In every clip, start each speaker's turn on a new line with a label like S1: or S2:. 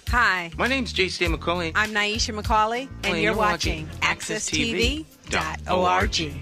S1: Hi.
S2: My name's J.C. McCauley.
S1: I'm Nyesha McCauley, and you're watching AccessTV.org.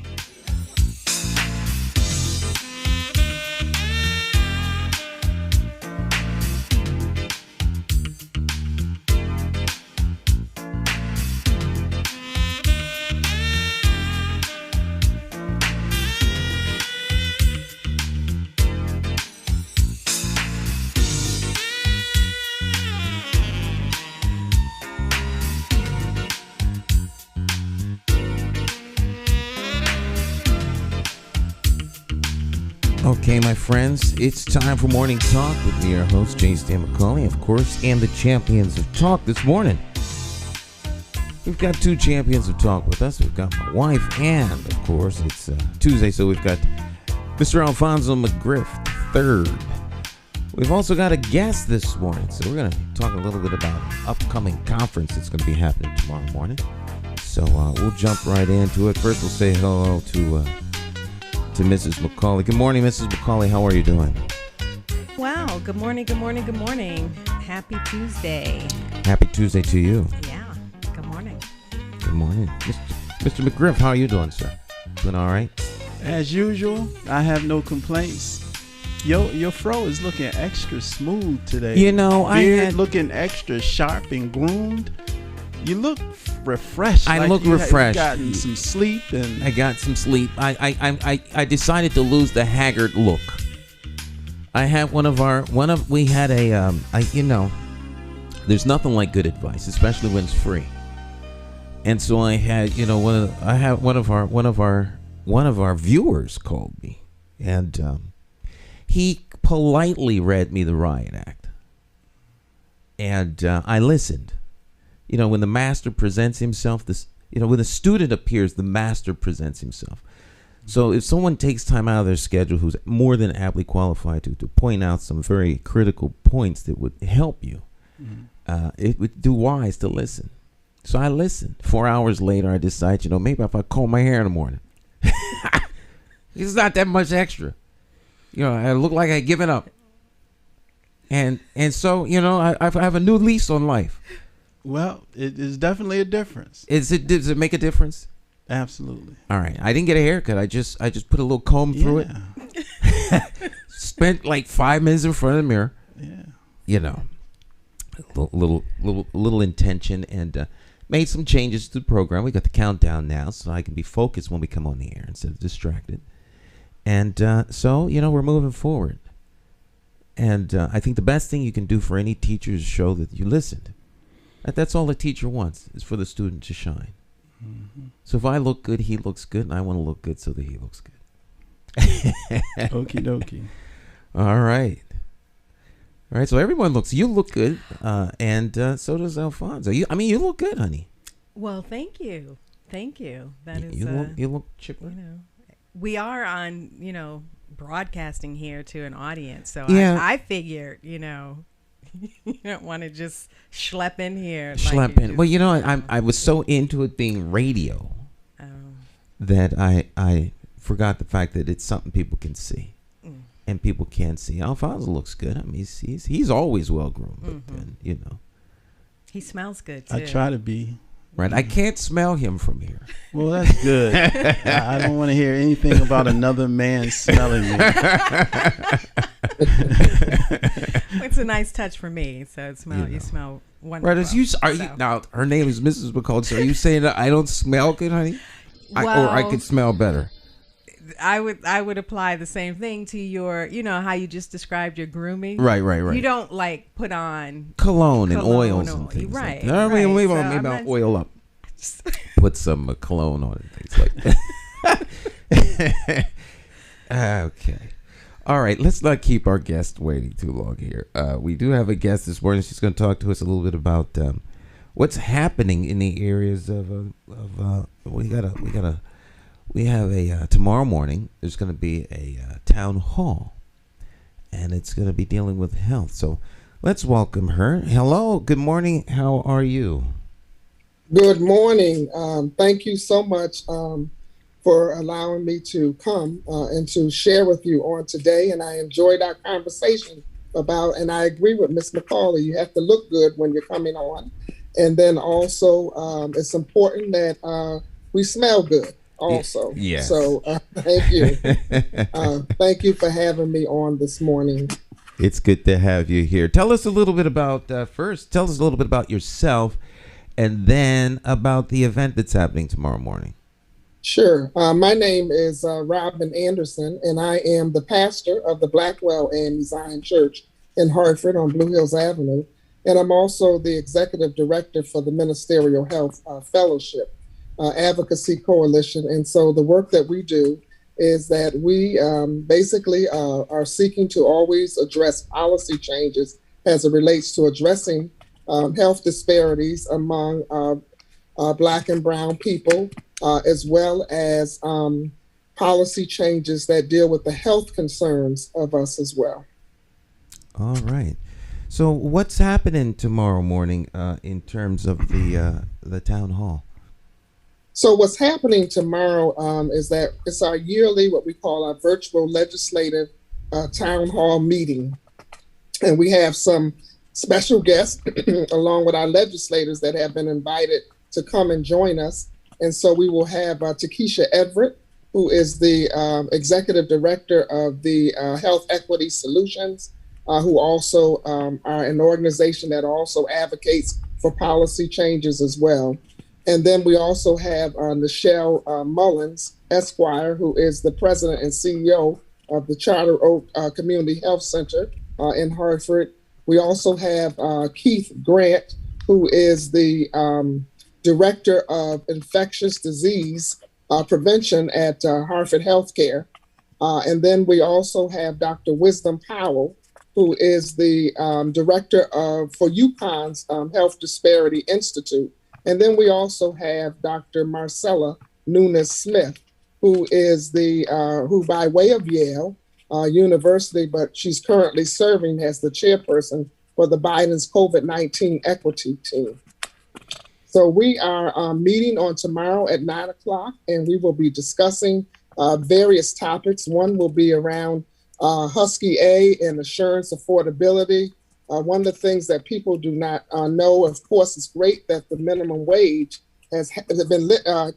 S3: Okay, my friends, it's time for Morning Talk with me, your host, J.C. McCauley, of course, and the champions of talk this morning. We've got two champions of talk with us. We've got my wife, and, of course, it's Tuesday, so we've got Mr. Alphonso McGriff III. We've also got a guest this morning, so we're going to talk a little bit about an upcoming conference that's going to be happening tomorrow morning. So we'll jump right into it. First, we'll say hello to Mrs. McCauley. Good morning, Mrs. McCauley. How are you doing?
S1: Wow. Good morning. Happy Tuesday.
S3: Happy Tuesday to you.
S1: Yeah. Good morning.
S3: Good morning. Mr. McGriff, how are you doing, sir? Doing all right?
S4: As usual, I have no complaints. Your fro is looking extra smooth today.
S3: You know,
S4: Beard looking extra sharp and groomed. You look refreshed.
S3: I look refreshed.
S4: You gotten some sleep, and
S3: I got some sleep. I decided to lose the haggard look. I had we had a there's nothing like good advice, especially when it's free. And so I had one of our viewers called me, and he politely read me the riot act, and I listened. You know, when the master presents himself, when the student appears, the master presents himself. So if someone takes time out of their schedule who's more than aptly qualified to point out some very critical points that would help you, it would do wise to listen. So I listened. 4 hours later, I decided, maybe if I comb my hair in the morning. It's not that much extra. I look like I'd given up. And so, I have a new lease on life.
S4: Well, it is definitely a difference.
S3: Does it make a difference?
S4: Absolutely.
S3: All right. I didn't get a haircut. I just put a little comb through it. Spent like 5 minutes in front of the mirror.
S4: Yeah.
S3: A little intention, and made some changes to the program. We got the countdown now, so I can be focused when we come on the air instead of distracted. And so we're moving forward. And I think the best thing you can do for any teacher is show that you listened. That's all a teacher wants, is for the student to shine. Mm-hmm. So if I look good, he looks good, and I want to look good so that he looks good.
S4: Okie dokie.
S3: All right. So you look good, and so does Alphonso. You look good, honey.
S1: Well, thank you. That is
S3: you look chipper.
S1: We are on, broadcasting here to an audience, so
S3: yeah.
S1: I figured, you don't want to just schlep in here.
S3: Well, I was so into it being radio that I forgot the fact that it's something people can see, and people can see. Alphonso looks good. I mean, he's always well groomed, but then
S1: he smells good too.
S4: I try to be.
S3: Right, I can't smell him from here.
S4: Well, that's good. I don't want to hear anything about another man smelling me.
S1: It's a nice touch for me. So you smell wonderful.
S3: Right, now her name is Mrs. McCauley. So are you saying that I don't smell good, honey? Or I could smell better?
S1: I would apply the same thing to your, how you just described your grooming.
S3: Right.
S1: You don't put on
S3: cologne and oils and things.
S1: Right.
S3: Like that. Maybe I'll oil up. Put some cologne on it, things like that. Okay. All right. Let's not keep our guest waiting too long here. We do have a guest this morning. She's going to talk to us a little bit about what's happening in the areas of we we have a tomorrow morning. There's going to be a town hall, and it's going to be dealing with health. So let's welcome her. Hello, good morning. How are you?
S2: Good morning. Thank you so much for allowing me to come and to share with you on today. And I enjoyed our conversation about, and I agree with Ms. McCauley, you have to look good when you're coming on. And then also, it's important that we smell good also.
S3: Yes.
S2: So thank you. Thank you for having me on this morning.
S3: It's good to have you here. Tell us a little bit about, first, tell us a little bit about yourself, and then about the event that's happening tomorrow morning.
S2: Sure. My name is Robin Anderson, and I am the pastor of the Blackwell and Zion Church in Hartford on Blue Hills Avenue. And I'm also the executive director for the Ministerial Health Fellowship Advocacy Coalition. And so the work that we do is that we basically are seeking to always address policy changes as it relates to addressing health disparities among Black and Brown people, as well as policy changes that deal with the health concerns of us as well.
S3: All right. So what's happening tomorrow morning in terms of the town hall?
S2: So what's happening tomorrow is that it's our yearly, what we call our virtual legislative town hall meeting. And we have some special guests along with our legislators that have been invited to come and join us. And so we will have Takesha Everett, who is the executive director of the Health Equity Solutions, who also are an organization that also advocates for policy changes as well. And then we also have Nichelle Mullins, Esquire, who is the president and CEO of the Charter Oak Community Health Center in Hartford. We also have Keith Grant, who is the director of infectious disease prevention at Hartford Healthcare. And then we also have Dr. Wisdom Powell, who is the director for UConn's Health Disparity Institute. And then we also have Dr. Marcella Nunes-Smith, who is who by way of Yale University, but she's currently serving as the chairperson for the Biden's COVID-19 equity team. So we are meeting on tomorrow at 9 o'clock, and we will be discussing various topics. One will be around Husky A and assurance affordability. One of the things that people do not know, of course, it's great that the minimum wage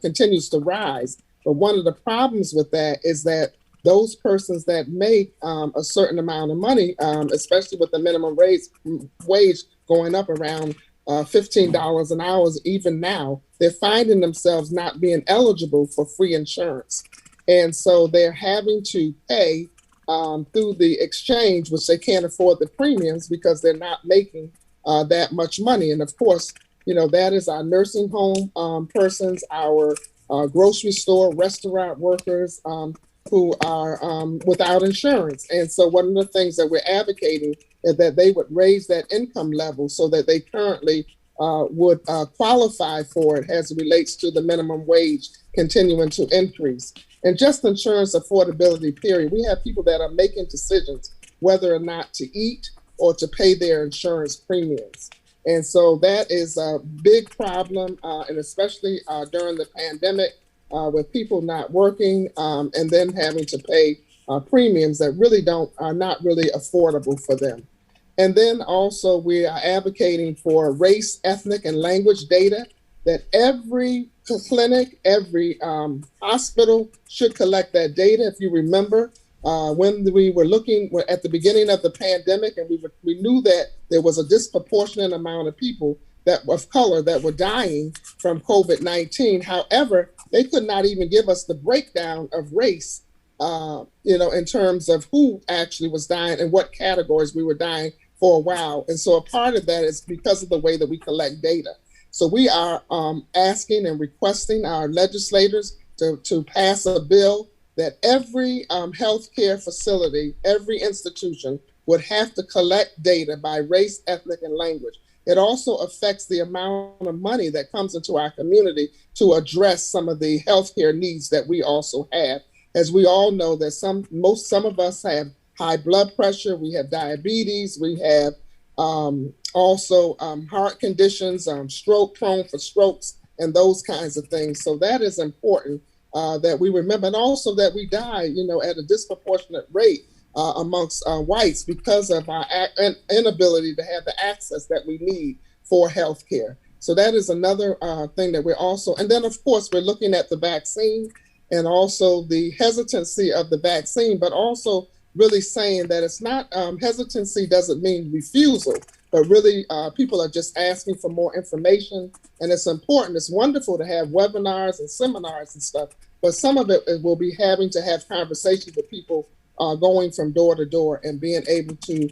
S2: continues to rise. But one of the problems with that is that those persons that make a certain amount of money, especially with the minimum wage going up around $15 an hour, even now, they're finding themselves not being eligible for free insurance. And so they're having to pay through the exchange, which they can't afford the premiums because they're not making that much money. And of course, that is our nursing home persons, our grocery store, restaurant workers who are without insurance. And so one of the things that we're advocating is that they would raise that income level so that they currently would qualify for it as it relates to the minimum wage continuing to increase. And just insurance affordability, period. We have people that are making decisions whether or not to eat or to pay their insurance premiums. And so that is a big problem, and especially during the pandemic, with people not working and then having to pay premiums that really are not really affordable for them. And then also we are advocating for race, ethnic, and language data that every clinic, every hospital should collect that data. If you remember, when we were looking at the beginning of the pandemic, and we knew that there was a disproportionate amount of people of color that were dying from COVID-19. However, they could not even give us the breakdown of race, in terms of who actually was dying and what categories we were dying for a while. And so a part of that is because of the way that we collect data. So we are asking and requesting our legislators to pass a bill that every healthcare facility, every institution would have to collect data by race, ethnic, and language. it also affects the amount of money that comes into our community to address some of the healthcare needs that we also have. As we all know, that some of us have high blood pressure, we have diabetes, we have also heart conditions, stroke, prone for strokes, and those kinds of things. So that is important that we remember, and also that we die, at a disproportionate rate amongst whites because of our inability to have the access that we need for healthcare. So that is another thing that we're also, and then of course we're looking at the vaccine and also the hesitancy of the vaccine, but also really saying that it's not, hesitancy doesn't mean refusal, but really people are just asking for more information. And it's important, it's wonderful to have webinars and seminars and stuff, but some of it will be having to have conversations with people going from door to door and being able to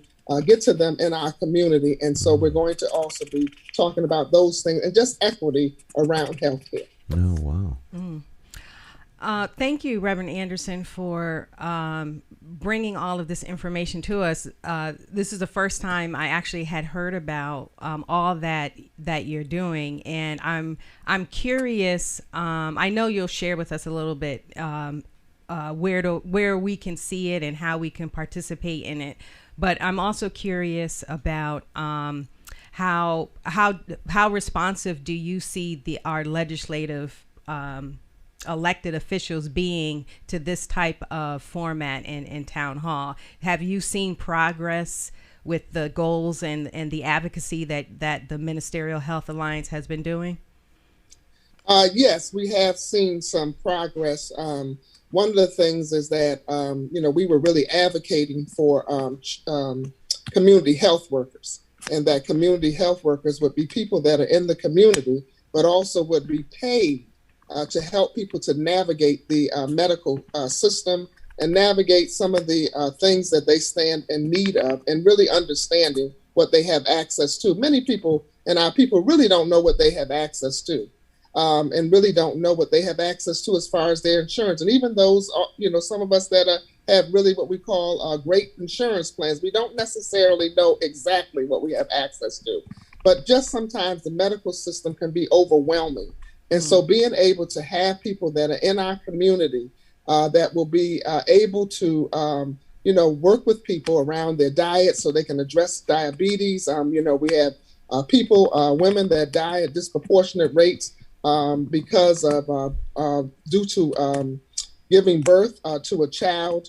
S2: get to them in our community. And so we're going to also be talking about those things and just equity around healthcare.
S3: Oh, wow.
S1: Thank you, Reverend Anderson, for bringing all of this information to us. This is the first time I actually had heard about all that you're doing, and I'm curious. I know you'll share with us a little bit where we can see it and how we can participate in it. But I'm also curious about how responsive do you see our legislative elected officials being to this type of format in town hall? Have you seen progress with the goals and the advocacy that the Ministerial Health Alliance has been doing?
S2: Yes, we have seen some progress. One of the things is that, we were really advocating for community health workers, and that community health workers would be people that are in the community, but also would be paid to help people to navigate the medical system and navigate some of the things that they stand in need of, and really understanding what they have access to. Many people and our people really don't know what they have access to, and really don't know what they have access to as far as their insurance. And even those, some of us that have really what we call great insurance plans, we don't necessarily know exactly what we have access to. But just sometimes the medical system can be overwhelming. And so being able to have people that are in our community that will be able to, work with people around their diet so they can address diabetes. We have women that die at disproportionate rates because of due to giving birth to a child,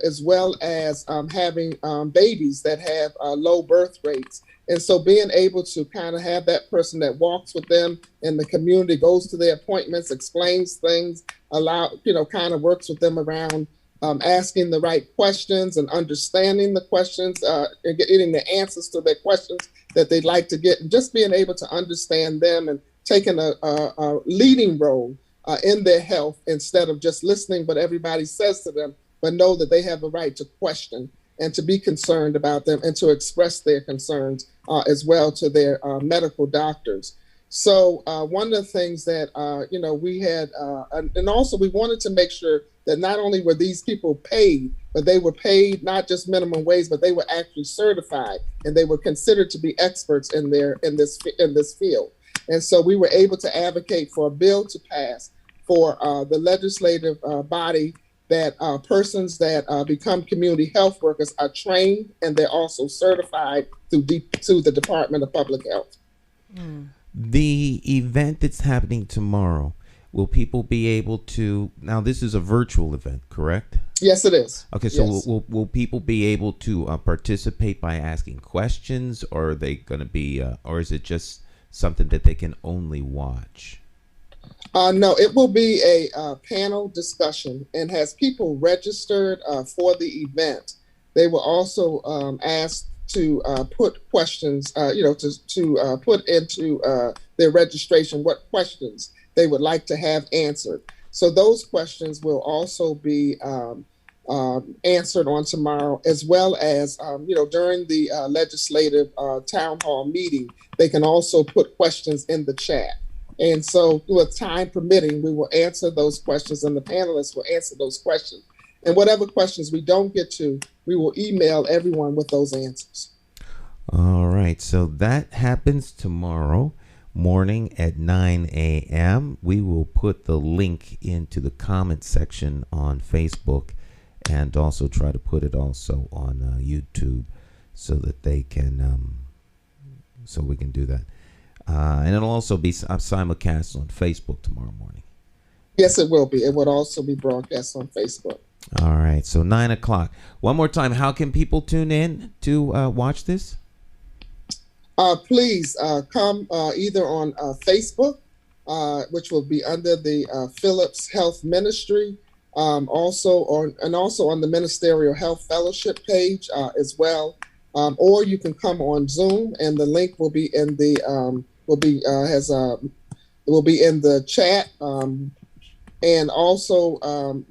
S2: as well as having babies that have low birth rates. And so being able to kind of have that person that walks with them in the community, goes to their appointments, explains things, kind of works with them around asking the right questions and understanding the questions and getting the answers to their questions that they'd like to get, and just being able to understand them and taking a leading role in their health instead of just listening what everybody says to them, but know that they have a right to question and to be concerned about them and to express their concerns as well to their medical doctors. So one of the things that, we had, and also we wanted to make sure that not only were these people paid, but they were paid not just minimum wage, but they were actually certified and they were considered to be experts in this field. And so we were able to advocate for a bill to pass for the legislative body that persons that become community health workers are trained and they're also certified through the Department of Public Health.
S3: The event that's happening tomorrow, will people be able to, now this is a virtual event, correct?
S2: Yes, it is.
S3: Okay, so
S2: yes.
S3: will people be able to participate by asking questions, or are they going to be, or is it just something that they can only watch?
S2: No, it will be a panel discussion and has people registered for the event. They will also ask to put questions, to put into their registration what questions they would like to have answered. So those questions will also be answered on tomorrow, as well as, during the legislative town hall meeting, they can also put questions in the chat. And so with time permitting, we will answer those questions and the panelists will answer those questions. And whatever questions we don't get to, we will email everyone with those answers.
S3: All right. So that happens tomorrow morning at 9 a.m. We will put the link into the comment section on Facebook and also try to put it also on YouTube so that they can, so we can do that. And it'll also be simulcast on Facebook tomorrow morning.
S2: Yes, it will be. It would also be broadcast on Facebook.
S3: All right. So 9 o'clock. One more time. How can people tune in to watch this?
S2: Please come either on Facebook, which will be under the Phillips Health Ministry, also on the Ministerial Health Fellowship page as well. Or you can come on Zoom, and the link will be in the will be in the chat. And also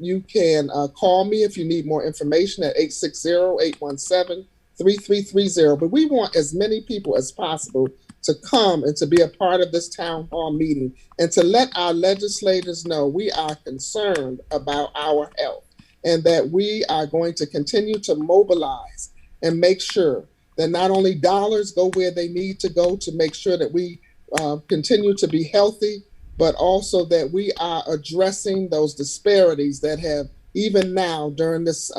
S2: you can call me if you need more information at 860-817-3330. But we want as many people as possible to come and to be a part of this town hall meeting and to let our legislators know we are concerned about our health and that we are going to continue to mobilize and make sure that not only dollars go where they need to go to make sure that we continue to be healthy, but also that we are addressing those disparities that have, even now during this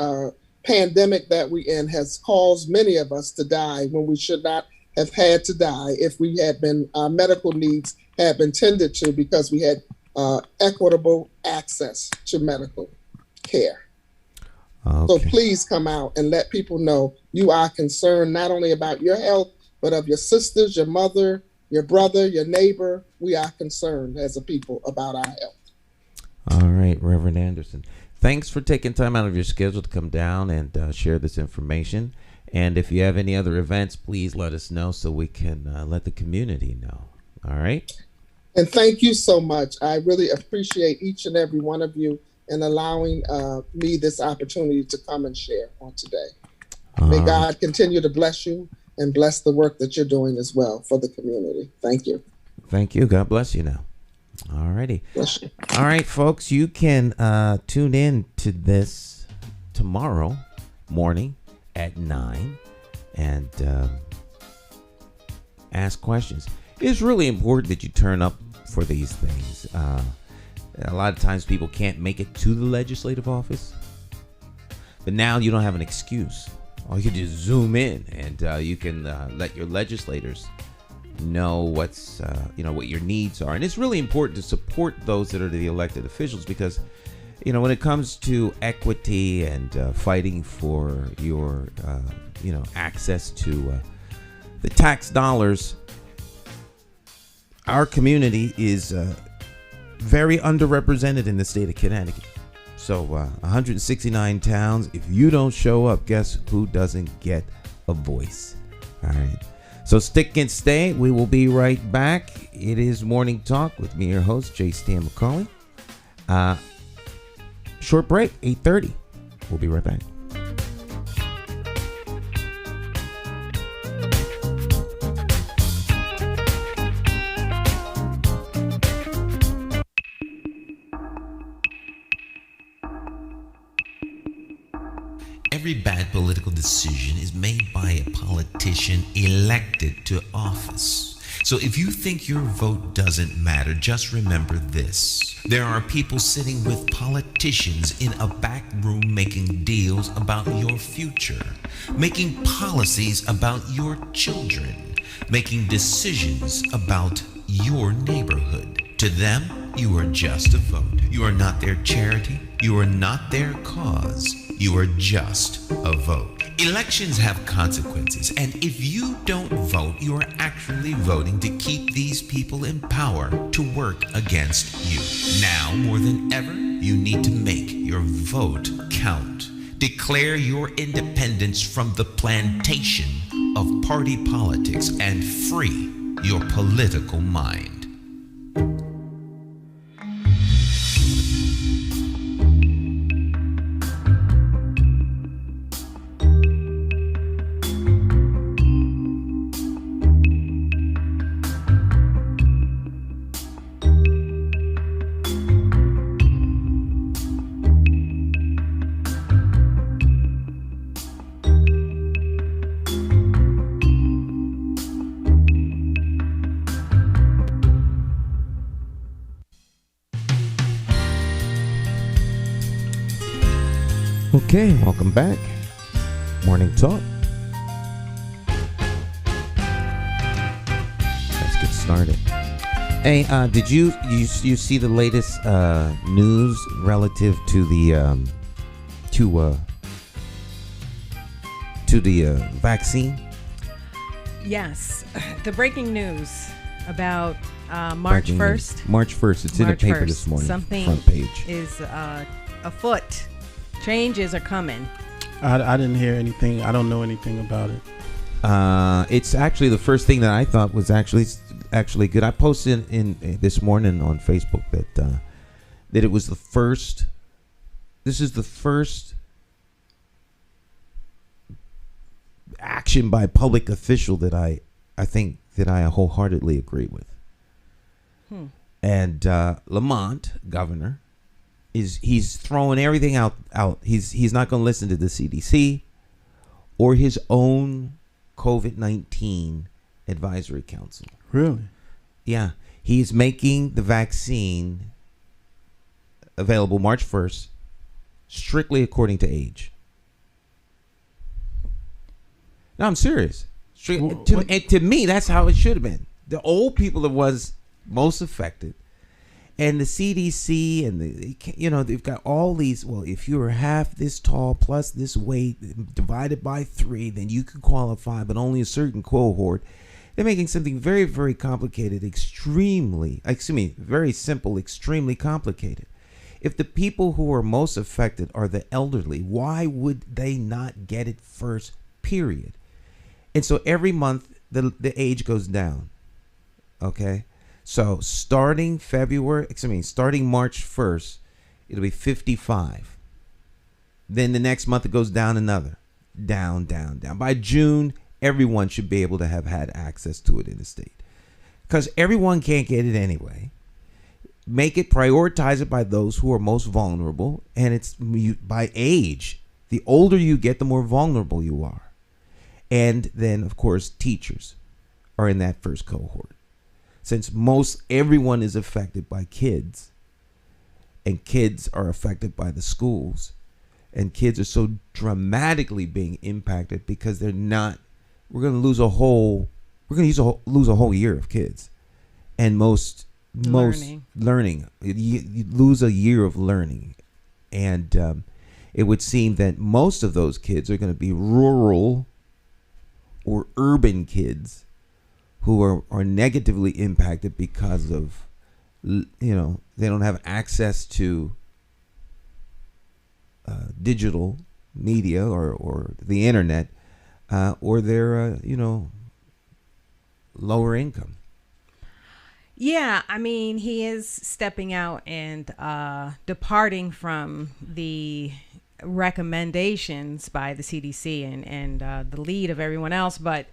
S2: pandemic that we're in, has caused many of us to die when we should not have had to die if we had been, our medical needs had been tended to because we had equitable access to medical care.
S3: Okay.
S2: So please come out and let people know you are concerned not only about your health, but of your sisters, your mother, your brother, your neighbor. We are concerned as a people about our health.
S3: All right, Reverend Anderson. Thanks for taking time out of your schedule to come down and share this information. And if you have any other events, please let us know so we can let the community know. All right?
S2: And thank you so much. I really appreciate each and every one of you in allowing me this opportunity to come and share on today. May God continue to bless you and bless the work that you're doing as well for the community. Thank you.
S3: Thank you. God bless you now. All righty.
S2: Bless you.
S3: All right, folks, you can tune in to this tomorrow morning at 9 and ask questions. It's really important that you turn up for these things. A lot of times people can't make it to the legislative office, but now you don't have an excuse. Or you can just zoom in and you can let your legislators know what's what your needs are. And it's really important to support those that are the elected officials because when it comes to equity and fighting for your access to the tax dollars, our community is very underrepresented in the state of Connecticut. So 169 towns. If you don't show up, guess who doesn't get a voice? All right. So stick and stay. We will be right back. It is Morning Talk with me, your host, J. Stan McCauley. Short break, 8:30. We'll be right back.
S5: Every bad political decision is made by a politician elected to office. So if you think your vote doesn't matter, just remember this. There are people sitting with politicians in a back room making deals about your future, making policies about your children, making decisions about your neighborhood. To them, you are just a vote. You are not their charity. You are not their cause. You are just a vote. Elections have consequences, and if you don't vote, you are actually voting to keep these people in power to work against you. Now, more than ever, you need to make your vote count. Declare your independence from the plantation of party politics and free your political mind.
S3: Okay, welcome back. Morning Talk. Let's get started. Hey, did you see the latest news relative to the vaccine?
S1: Yes, the breaking news about March 1st.
S3: March 1st. It's in the paper this morning.
S1: Something
S3: front page
S1: is afoot. Changes are coming.
S4: I didn't hear anything. I don't know anything about it.
S3: It's actually the first thing that I thought was actually good. I posted in this morning on Facebook that it was the first. This is the first action by a public official that I think that I wholeheartedly agree with. And Lamont, governor, he's throwing everything out. He's not going to listen to the CDC or his own COVID-19 advisory council.
S4: Really?
S3: Yeah, he's making the vaccine available March 1st, strictly according to age. No, I'm serious. To me, that's how it should have been. The old people that was most affected, and the CDC and they've got all these. Well, if you're half this tall plus this weight divided by 3, then you can qualify, but only a certain cohort. They're making something very, very complicated, very simple, extremely complicated. If the people who are most affected are the elderly, why would they not get it first, period? And so every month, the age goes down. Okay? So starting March 1st, it'll be 55. Then the next month, it goes down another. Down, down, down. By June, everyone should be able to have had access to it in the state. Because everyone can't get it anyway. Prioritize it by those who are most vulnerable. And it's by age. The older you get, the more vulnerable you are. And then, of course, teachers are in that first cohort. Since everyone is affected by kids, and kids are affected by the schools, and kids are so dramatically being impacted because we're going to lose a whole year of kids. And most learning. You lose a year of learning. And it would seem that most of those kids are going to be rural or urban kids who are negatively impacted because of, they don't have access to digital media or the internet, or they're, lower income.
S1: Yeah, I mean, he is stepping out and departing from the recommendations by the CDC and the lead of everyone else. But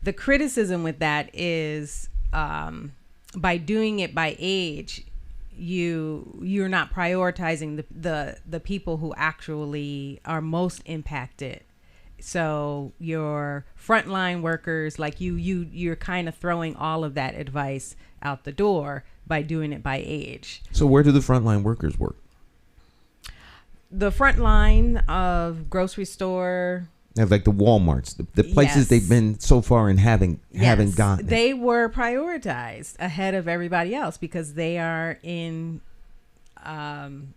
S1: the criticism with that is by doing it by age, you're not prioritizing the people who actually are most impacted. So your frontline workers, like you're kind of throwing all of that advice out the door by doing it by age.
S3: So where do the frontline workers work? The
S1: front line of grocery store,
S3: like the Walmarts, the places they've been so far and haven't gotten.
S1: They were prioritized ahead of everybody else because they are in among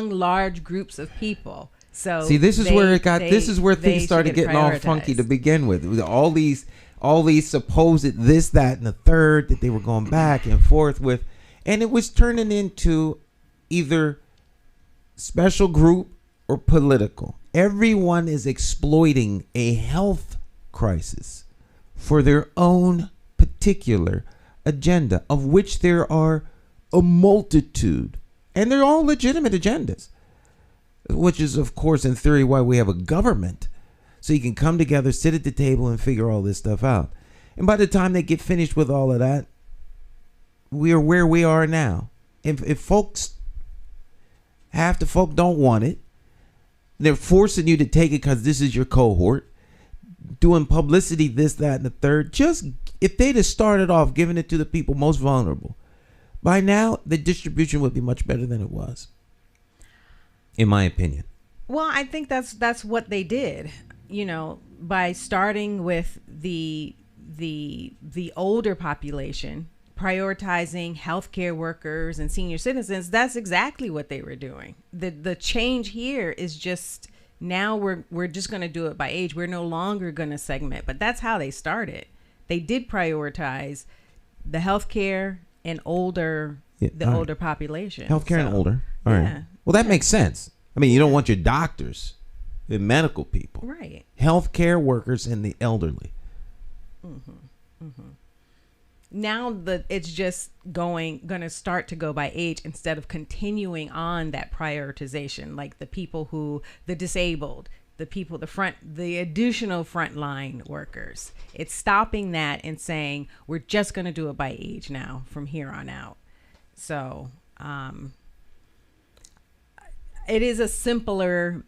S1: large groups of people. So
S3: see, this is where things started getting all funky to begin with. All these supposed this, that, and the third that they were going back and forth with, and it was turning into either special group or political. Everyone is exploiting a health crisis for their own particular agenda, of which there are a multitude, and they're all legitimate agendas, which is, of course, in theory, why we have a government, so you can come together, sit at the table, and figure all this stuff out. And by the time they get finished with all of that, we are where we are now. If half the folk don't want it, they're forcing you to take it because this is your cohort, doing publicity, this, that, and the third. Just if they'd have started off giving it to the people most vulnerable, by now the distribution would be much better than it was, in my opinion.
S1: Well, I think that's what they did, you know, by starting with the older population, prioritizing healthcare workers and senior citizens. That's exactly what they were doing. The change here is just now we're just going to do it by age. We're no longer going to segment, but that's how they started. They did prioritize the healthcare and older older population.
S3: Healthcare and older. All right.
S1: Yeah.
S3: Well, that makes sense. I mean, you don't want your doctors, the medical people,
S1: Right.
S3: healthcare workers, and the elderly.
S1: Now it's just going to start to go by age instead of continuing on that prioritization, like the disabled, the people, the additional frontline workers. It's stopping that and saying we're just going to do it by age now from here on out. So it is a simpler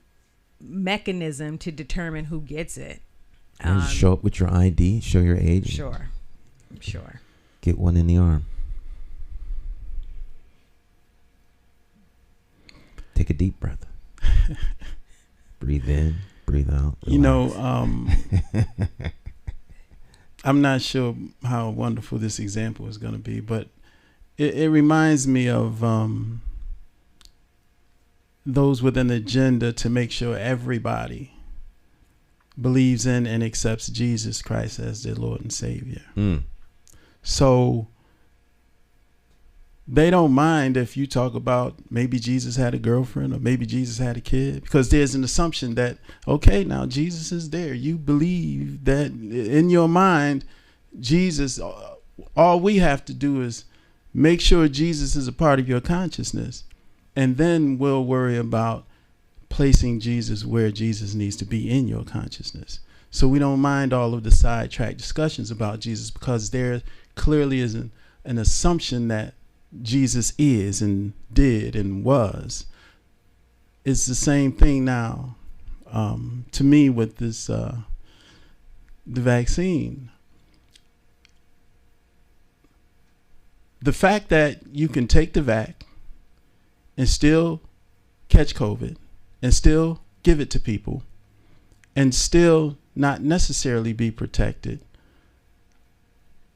S1: mechanism to determine who gets it.
S3: You just show up with your ID, show your age.
S1: Sure.
S3: Get one in the arm. Take a deep breath. Breathe in, breathe out. Relax.
S4: You know, I'm not sure how wonderful this example is going to be, but it reminds me of those with an agenda to make sure everybody believes in and accepts Jesus Christ as their Lord and Savior. So they don't mind if you talk about maybe Jesus had a girlfriend or maybe Jesus had a kid, because there's an assumption that, okay, now Jesus is there. You believe that in your mind, Jesus, all we have to do is make sure Jesus is a part of your consciousness, and then we'll worry about placing Jesus where Jesus needs to be in your consciousness. So we don't mind all of the sidetrack discussions about Jesus, because there clearly is an assumption that Jesus is and did and was. It's the same thing now, to me, with this the vaccine. The fact that you can take the vac and still catch COVID and still give it to people and still not necessarily be protected,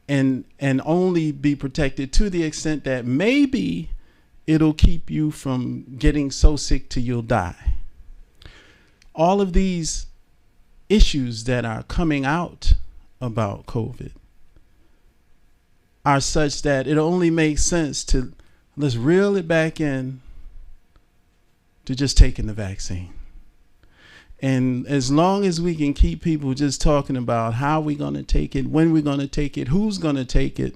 S4: and only be protected to the extent that maybe it'll keep you from getting so sick till you'll die. All of these issues that are coming out about COVID are such that it only makes sense to let's reel it back in to just taking the vaccine. And as long as we can keep people just talking about how we're going to take it, when we're going to take it, who's going to take it,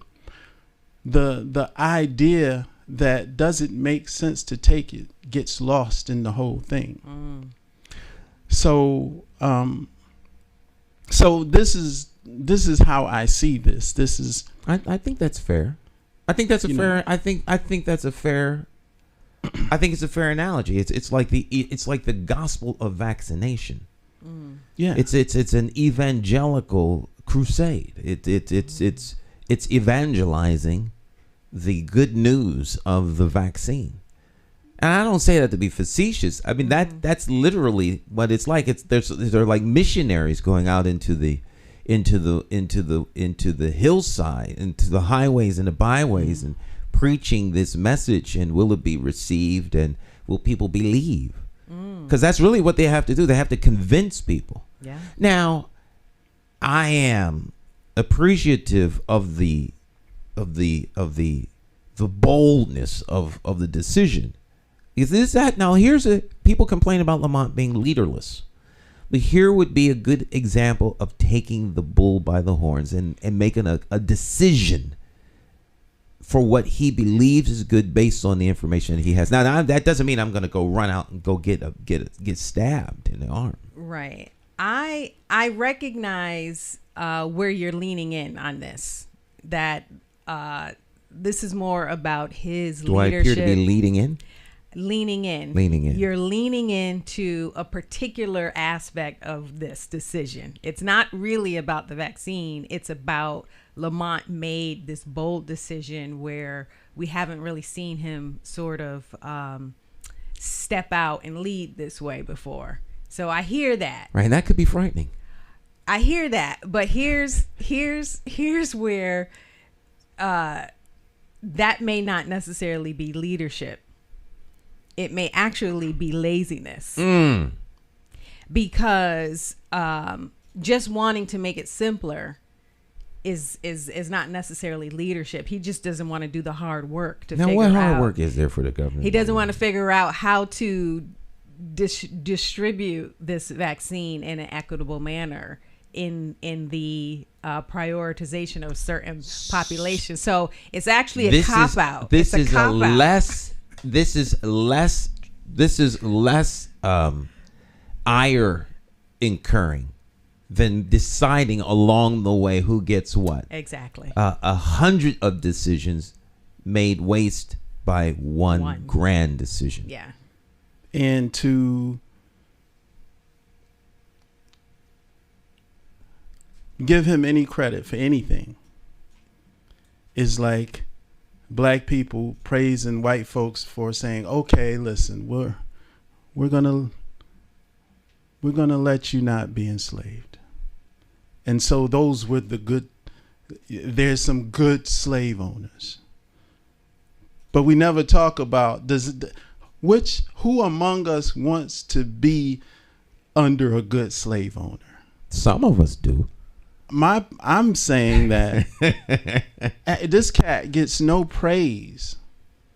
S4: the idea that doesn't make sense to take it gets lost in the whole thing. So this is how I see this. This is.
S3: I think that's fair. I think that's a fair. I think that's a fair. I think it's a fair analogy. It's like the gospel of vaccination.
S4: Yeah.
S3: It's an evangelical crusade. It's evangelizing the good news of the vaccine. And I don't say that to be facetious. I mean that's literally what it's like. They're like missionaries going out into the hillside, into the highways and the byways, and preaching this message. And will it be received, and will people believe? Because that's really what they have to do. They have to convince people.
S1: Yeah. Now,
S3: I am appreciative of the boldness of the decision. Is this that? Now people complain about Lamont being leaderless. But here would be a good example of taking the bull by the horns and making a decision for what he believes is good based on the information that he has. Now that doesn't mean I'm going to go run out and go get stabbed in the arm.
S1: Right. I recognize where you're leaning in on this. That this is more about his
S3: Do
S1: leadership.
S3: I appear to be leading in?
S1: Leaning in. You're leaning into a particular aspect of this decision. It's not really about the vaccine. It's about Lamont made this bold decision where we haven't really seen him sort of step out and lead this way before. So I hear that.
S3: Right, and that could be frightening.
S1: I hear that, but here's where that may not necessarily be leadership. It may actually be laziness. Because just wanting to make it simpler is not necessarily leadership. He just doesn't want to do the hard work to figure out.
S3: Now, what hard work is there for the government?
S1: He doesn't want to figure out how to distribute this vaccine in an equitable manner in the prioritization of certain populations. So it's actually a cop out.
S3: This is less ire incurring than deciding along the way who gets what.
S1: Exactly.
S3: 100 of decisions made waste by one grand decision.
S1: Yeah.
S4: And to give him any credit for anything is like black people praising white folks for saying, okay, listen, we're gonna let you not be enslaved. And so those were the good. There's some good slave owners, but we never talk about who among us wants to be under a good slave owner.
S3: Some of us do.
S4: I'm saying that this cat gets no praise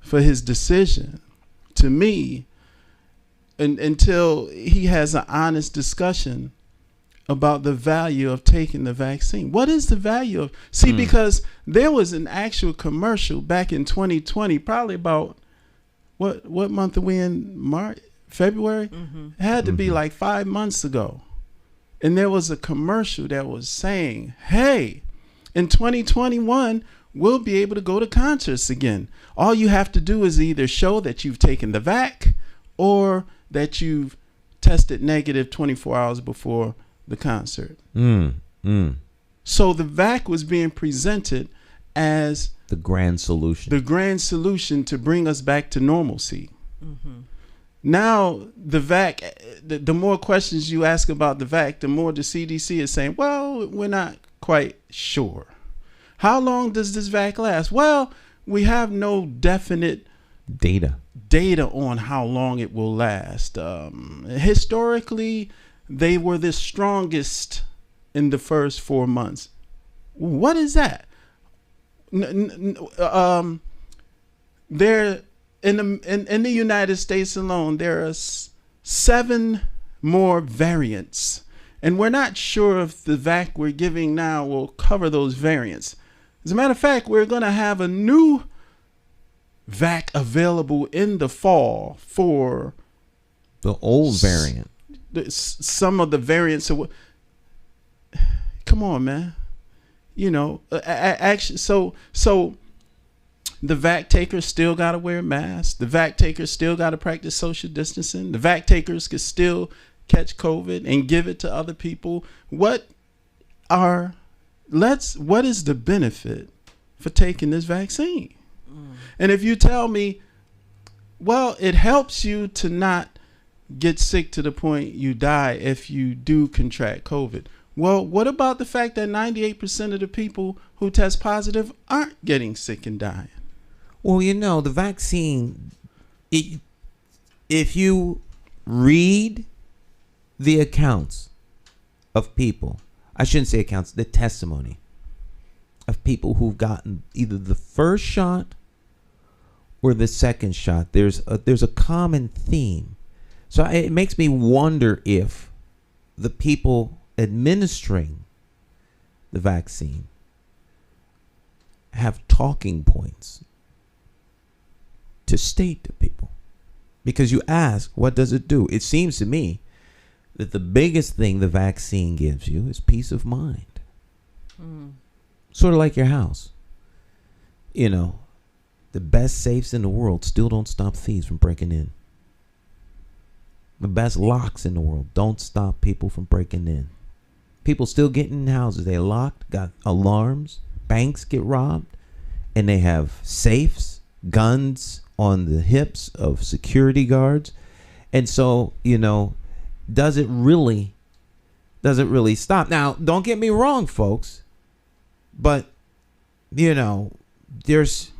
S4: for his decision, to me, until he has an honest discussion about the value of taking the vaccine. What is the value of? See, because there was an actual commercial back in 2020, probably about what month are we in? March, February? It had to be like 5 months ago. And there was a commercial that was saying, hey, in 2021, we'll be able to go to concerts again. All you have to do is either show that you've taken the vac or that you've tested negative 24 hours before the concert. So the vac was being presented as
S3: the grand solution.
S4: The grand solution to bring us back to normalcy. Now, the vac, the more questions you ask about the vac, the more the CDC is saying, well, we're not quite sure. How long does this vac last? Well, we have no definite data on how long it will last. Historically, they were the strongest in the first 4 months. What is that? There in the United States alone, there are 7 more variants, and we're not sure if the vac we're giving now will cover those variants. As a matter of fact, we're going to have a new vac available in the fall for
S3: the old variant.
S4: Some of the variants of come on, man. You know, actually, so the vac takers still got to wear masks. The vac takers still got to practice social distancing. The vac takers could still catch COVID and give it to other people. What is the benefit for taking this vaccine? And if you tell me, well, it helps you to not get sick to the point you die if you do contract COVID. Well, what about the fact that 98% of the people who test positive aren't getting sick and dying?
S3: Well, you know, the vaccine, if you read the accounts of people, I shouldn't say accounts, the testimony of people who've gotten either the first shot or the second shot, there's a common theme. So it makes me wonder if the people administering the vaccine have talking points to state to people. Because you ask, what does it do? It seems to me that the biggest thing the vaccine gives you is peace of mind. Sort of like your house. You know, the best safes in the world still don't stop thieves from breaking in. The best locks in the world don't stop people from breaking in. People still get in houses. They locked, got alarms, banks get robbed, and they have safes guns on the hips of security guards. And so, does it really stop? Now, don't get me wrong, folks, but there's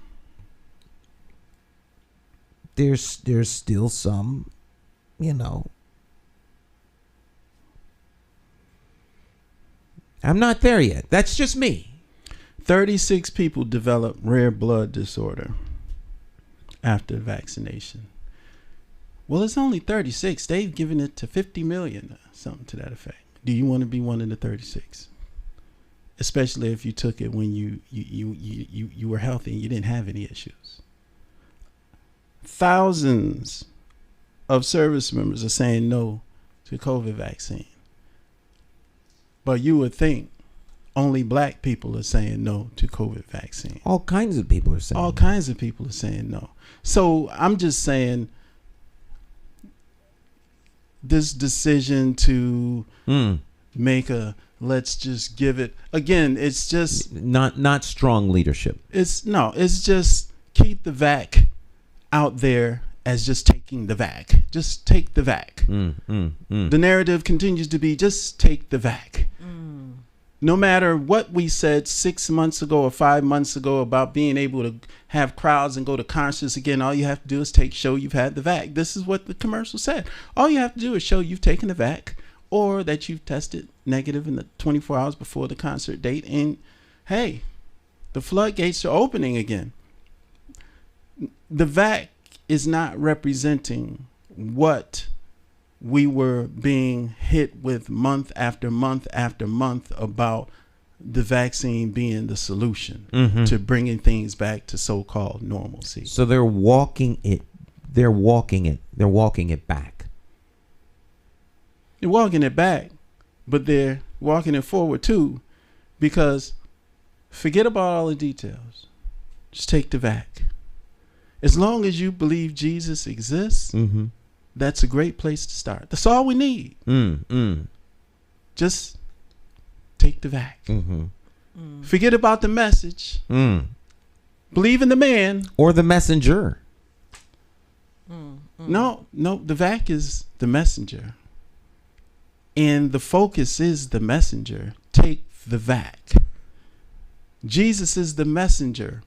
S3: still some, I'm not there yet. That's just me.
S4: 36 people developed rare blood disorder after vaccination. Well, it's only 36. They've given it to 50 million, something to that effect. Do you want to be one of the 36? Especially if you took it when you were healthy and you didn't have any issues. Thousands of service members are saying no to COVID vaccine. But you would think only black people are saying no to COVID vaccine.
S3: All kinds of people are saying
S4: All kinds of people are saying no. So I'm just saying this decision to make let's just give it again, it's just
S3: not strong leadership.
S4: It's just keep the vac out there as just taking the vac. Just take the vac. The narrative continues to be just take the vac. No matter what we said 6 months ago or 5 months ago about being able to have crowds and go to concerts again, all you have to do is show you've had the vac. This is what the commercial said. All you have to do is show you've taken the vac or that you've tested negative in the 24 hours before the concert date. And hey, the floodgates are opening again. The vac is not representing what we were being hit with month after month after month about the vaccine being the solution to bringing things back to so-called normalcy.
S3: So they're walking it back.
S4: They're walking it back, but they're walking it forward too, because forget about all the details. Just take the vac. As long as you believe Jesus exists, that's a great place to start. That's all we need. Just take the vac. Forget about the message. Believe in the man.
S3: Or the messenger.
S4: No, the vac is the messenger. And the focus is the messenger. Take the vac. Jesus is the messenger.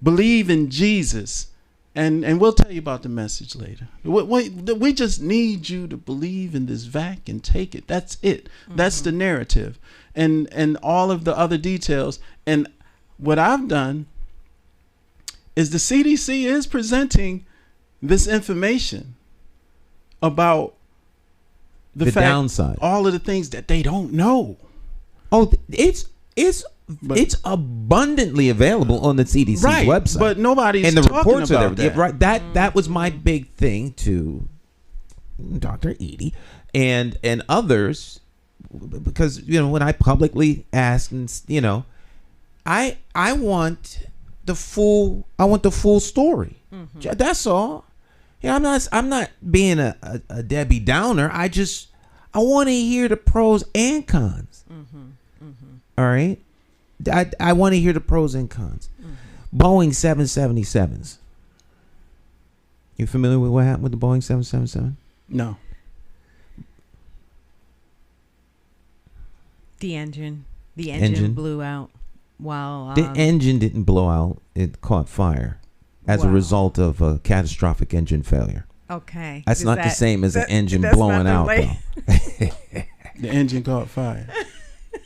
S4: Believe in Jesus. And we'll tell you about the message later. We just need you to believe in this vac and take it. That's it. That's the narrative. And all of the other details. And what I've done is the CDC is presenting this information about the fact,
S3: downside.
S4: all of the things that they don't know.
S3: Oh, it's abundantly available on the CDC's website.
S4: But nobody's
S3: and the
S4: talking
S3: reports
S4: about
S3: are there.
S4: that.
S3: That was my big thing to Dr. Edie and others, because when I publicly asked, and I want the full story. That's all. I'm not being a Debbie Downer. I want to hear the pros and cons. All right. I want to hear the pros and cons. Boeing 777s. You familiar with what happened with the Boeing 777?
S4: No.
S1: The engine blew out while
S3: the engine didn't blow out. It caught fire as a result of a catastrophic engine failure.
S1: Okay.
S3: That's not the same as an engine blowing out, though.
S4: The engine caught fire.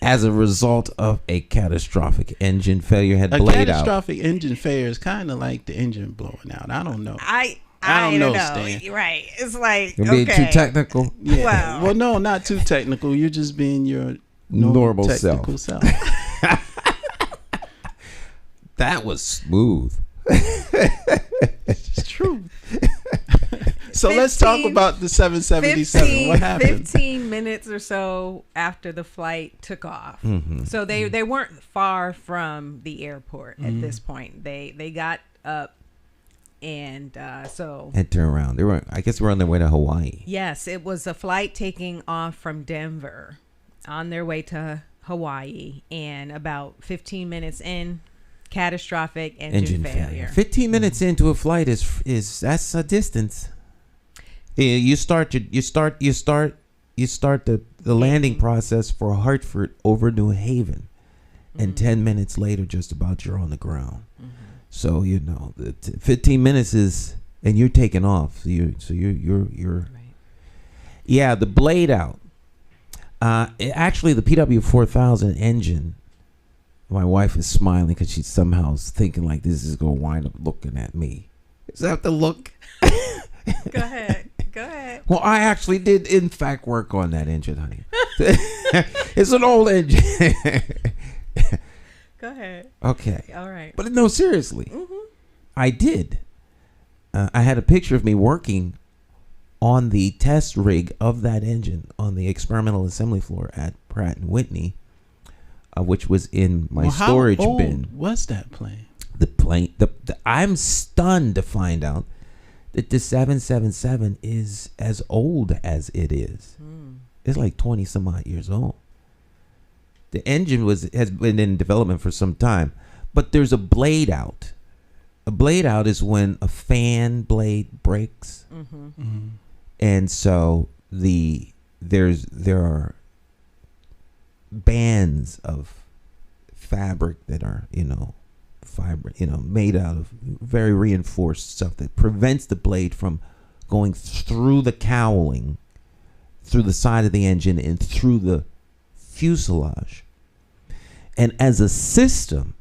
S3: As a result of a catastrophic engine failure had blade out.
S4: A catastrophic engine failure is kind of like the engine blowing out. I don't know.
S1: I
S4: don't know,
S1: Stan. Right. It's like,
S3: You're being too technical?
S4: Yeah.
S1: Wow.
S4: Well, no, not too technical. You're just being your
S3: normal
S4: technical self.
S3: That was smooth.
S4: It's true. So let's talk about the 777. What happened?
S1: 15 minutes or so after the flight took off. So they weren't far from the airport at this point. They got up and
S3: and turn around. I guess they were on their way to Hawaii.
S1: Yes, it was a flight taking off from Denver on their way to Hawaii, and about 15 minutes in, catastrophic engine failure.
S3: 15 minutes into a flight is that's a distance. Yeah, you start the landing process for Hartford over New Haven, and 10 minutes later, just about you're on the ground. So you know, 15 minutes is, and you're taking off. So you're
S1: Right.
S3: Yeah, the blade out. Actually, the PW4000 engine. My wife is smiling because she's somehow thinking like this is gonna wind up looking at me. Is that the look?
S1: Go ahead. Go ahead.
S3: Well, I actually did, in fact, work on that engine, honey. It's an old engine.
S1: Go ahead.
S3: Okay.
S1: All right.
S3: But no, seriously. I did. I had a picture of me working on the test rig of that engine on the experimental assembly floor at Pratt & Whitney, which was in my storage
S4: how old
S3: bin.
S4: was that plane?
S3: The plane, I'm stunned to find out that the 777 is as old as it is. It's like 20 some odd years old. The engine has been in development for some time, but there's a blade out. A blade out is when a fan blade breaks, and so there are bands of fabric that are fiber, made out of very reinforced stuff that prevents the blade from going through the cowling, through the side of the engine, and through the fuselage. And as a system,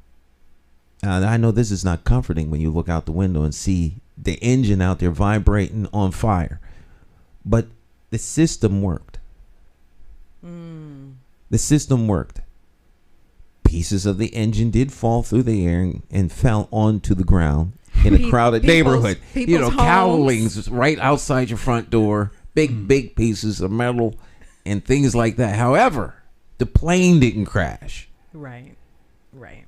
S3: I know this is not comforting when you look out the window and see the engine out there vibrating on fire, but the system worked. The system worked. Pieces of the engine did fall through the air and fell onto the ground in a crowded neighborhood.
S1: People's
S3: Cowlings right outside your front door, big pieces of metal and things like that. However, the plane didn't crash.
S1: Right. Right.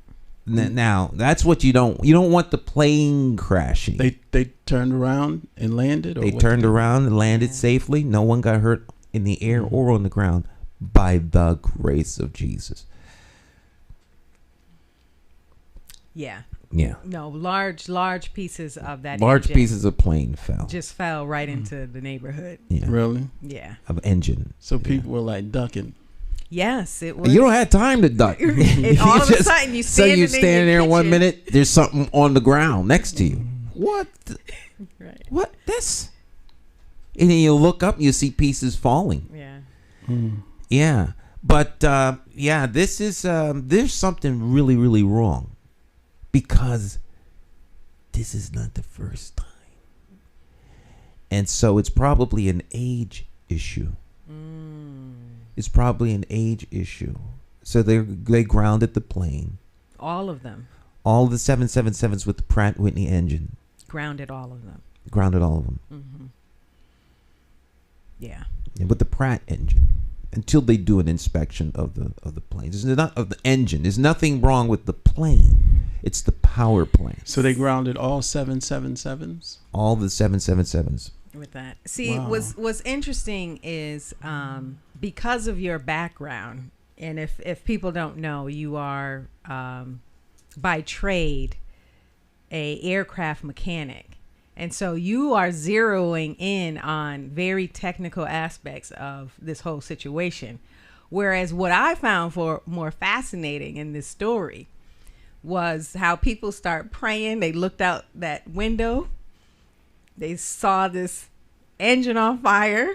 S3: Now, that's what you don't want the plane crashing.
S4: They turned around and landed? Or
S3: They
S4: what
S3: turned
S4: did
S3: around and landed safely. No one got hurt in the air or on the ground by the grace of Jesus.
S1: Yeah.
S3: Yeah.
S1: No, large pieces of that
S3: Large
S1: engine
S3: pieces of plane fell.
S1: just fell right into the neighborhood.
S3: Yeah.
S4: Really?
S1: Yeah.
S3: Of engine.
S4: So people were like ducking.
S1: Yes, it was.
S3: You don't have time to duck.
S1: And all of a sudden, you
S3: so you stand there 1 minute, there's something on the ground next to you. What?
S1: Right.
S3: What? This? And then you look up and you see pieces falling.
S1: Yeah.
S3: Yeah. But, this is, there's something really, really wrong. Because this is not the first time. And so it's probably an age issue. It's probably an age issue. So they grounded the plane.
S1: All of them.
S3: All the 777s with the Pratt & Whitney engine.
S1: Grounded all of them.
S3: Grounded all of them.
S1: Yeah.
S3: Yeah, with the Pratt engine. Until they do an inspection of the planes. It's not of the engine. There's nothing wrong with the plane. It's the power plant.
S4: So they grounded all 777s?
S3: All the 777s.
S1: With that. See,
S4: Wow.
S1: what's interesting is because of your background, and if people don't know, you are by trade a aircraft mechanic. And so you are zeroing in on very technical aspects of this whole situation. Whereas what I found more fascinating in this story was how people start praying. They looked out that window. They saw this engine on fire.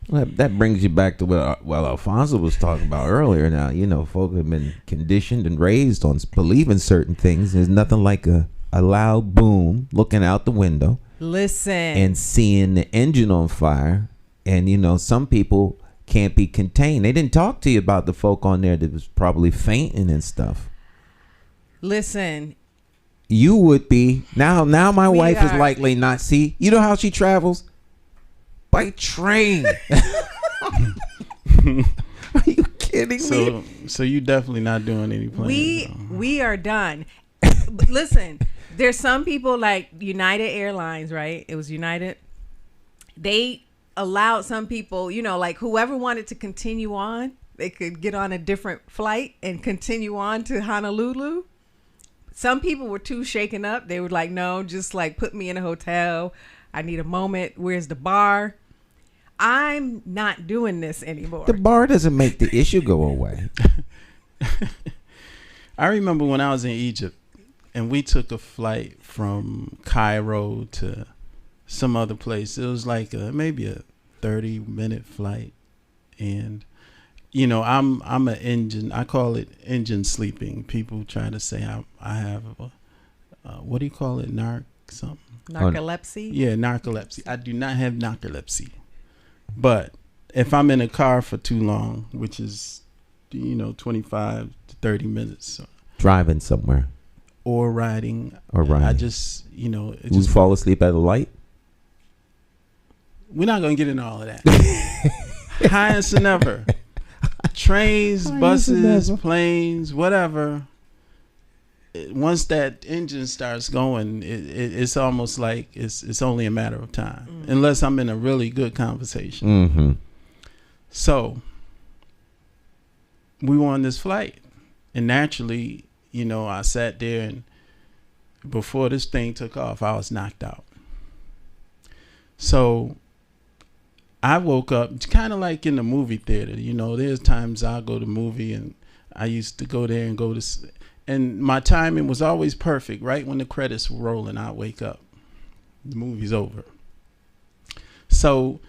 S3: Well, that brings you back to what Alphonso was talking about earlier. Now, folk have been conditioned and raised on believing certain things. There's nothing like a loud boom, looking out the window.
S1: Listen.
S3: And seeing the engine on fire. And, some people can't be contained. They didn't talk to you about the folk on there that was probably fainting and stuff.
S1: Listen.
S3: You would be. Now my wife is likely not. See, you know how she travels? By train. Are you kidding me?
S4: So you definitely not doing any planes.
S1: We are done. Listen, there's some people like United Airlines, right? It was United. They allowed some people, like whoever wanted to continue on, they could get on a different flight and continue on to Honolulu. some people were too shaken up. They were like, no, just like put me in a hotel. I need a moment. Where's the bar? I'm not doing this anymore.
S3: The bar doesn't make the issue go away.
S4: I remember when I was in Egypt and we took a flight from Cairo to some other place. It was like maybe a 30-minute flight. And, you know, I'm an engine. I call it engine sleeping. People try to say I have, what do you call it? Something.
S1: Narcolepsy?
S4: Yeah, narcolepsy. I do not have narcolepsy. But if I'm in a car for too long, which is, 25 to 30 minutes.
S3: Driving somewhere.
S4: Or riding. I just, it
S3: You
S4: just
S3: fall asleep at a light?
S4: We're not going to get into all of that. Highest than ever. Trains, buses, planes, whatever. Once that engine starts going, it's almost like it's only a matter of time, unless I'm in a really good conversation.
S3: Mm-hmm.
S4: So we were on this flight, and naturally, I sat there, and before this thing took off, I was knocked out. So I woke up kind of like in the movie theater. There's times I'll go to the movie, and I used to go there and go to. And my timing was always perfect. Right when the credits were rolling, I'd wake up. The movie's over. So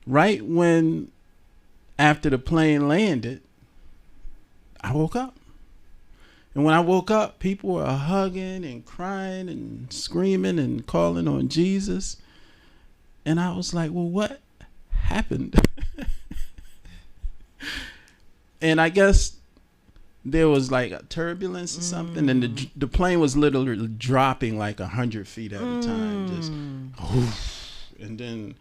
S4: right when, after the plane landed, I woke up. And when I woke up, people were hugging and crying and screaming and calling on Jesus. And I was like, well, what happened? And I guess there was like a turbulence or something, and the plane was literally dropping like 100 feet at a time, just and then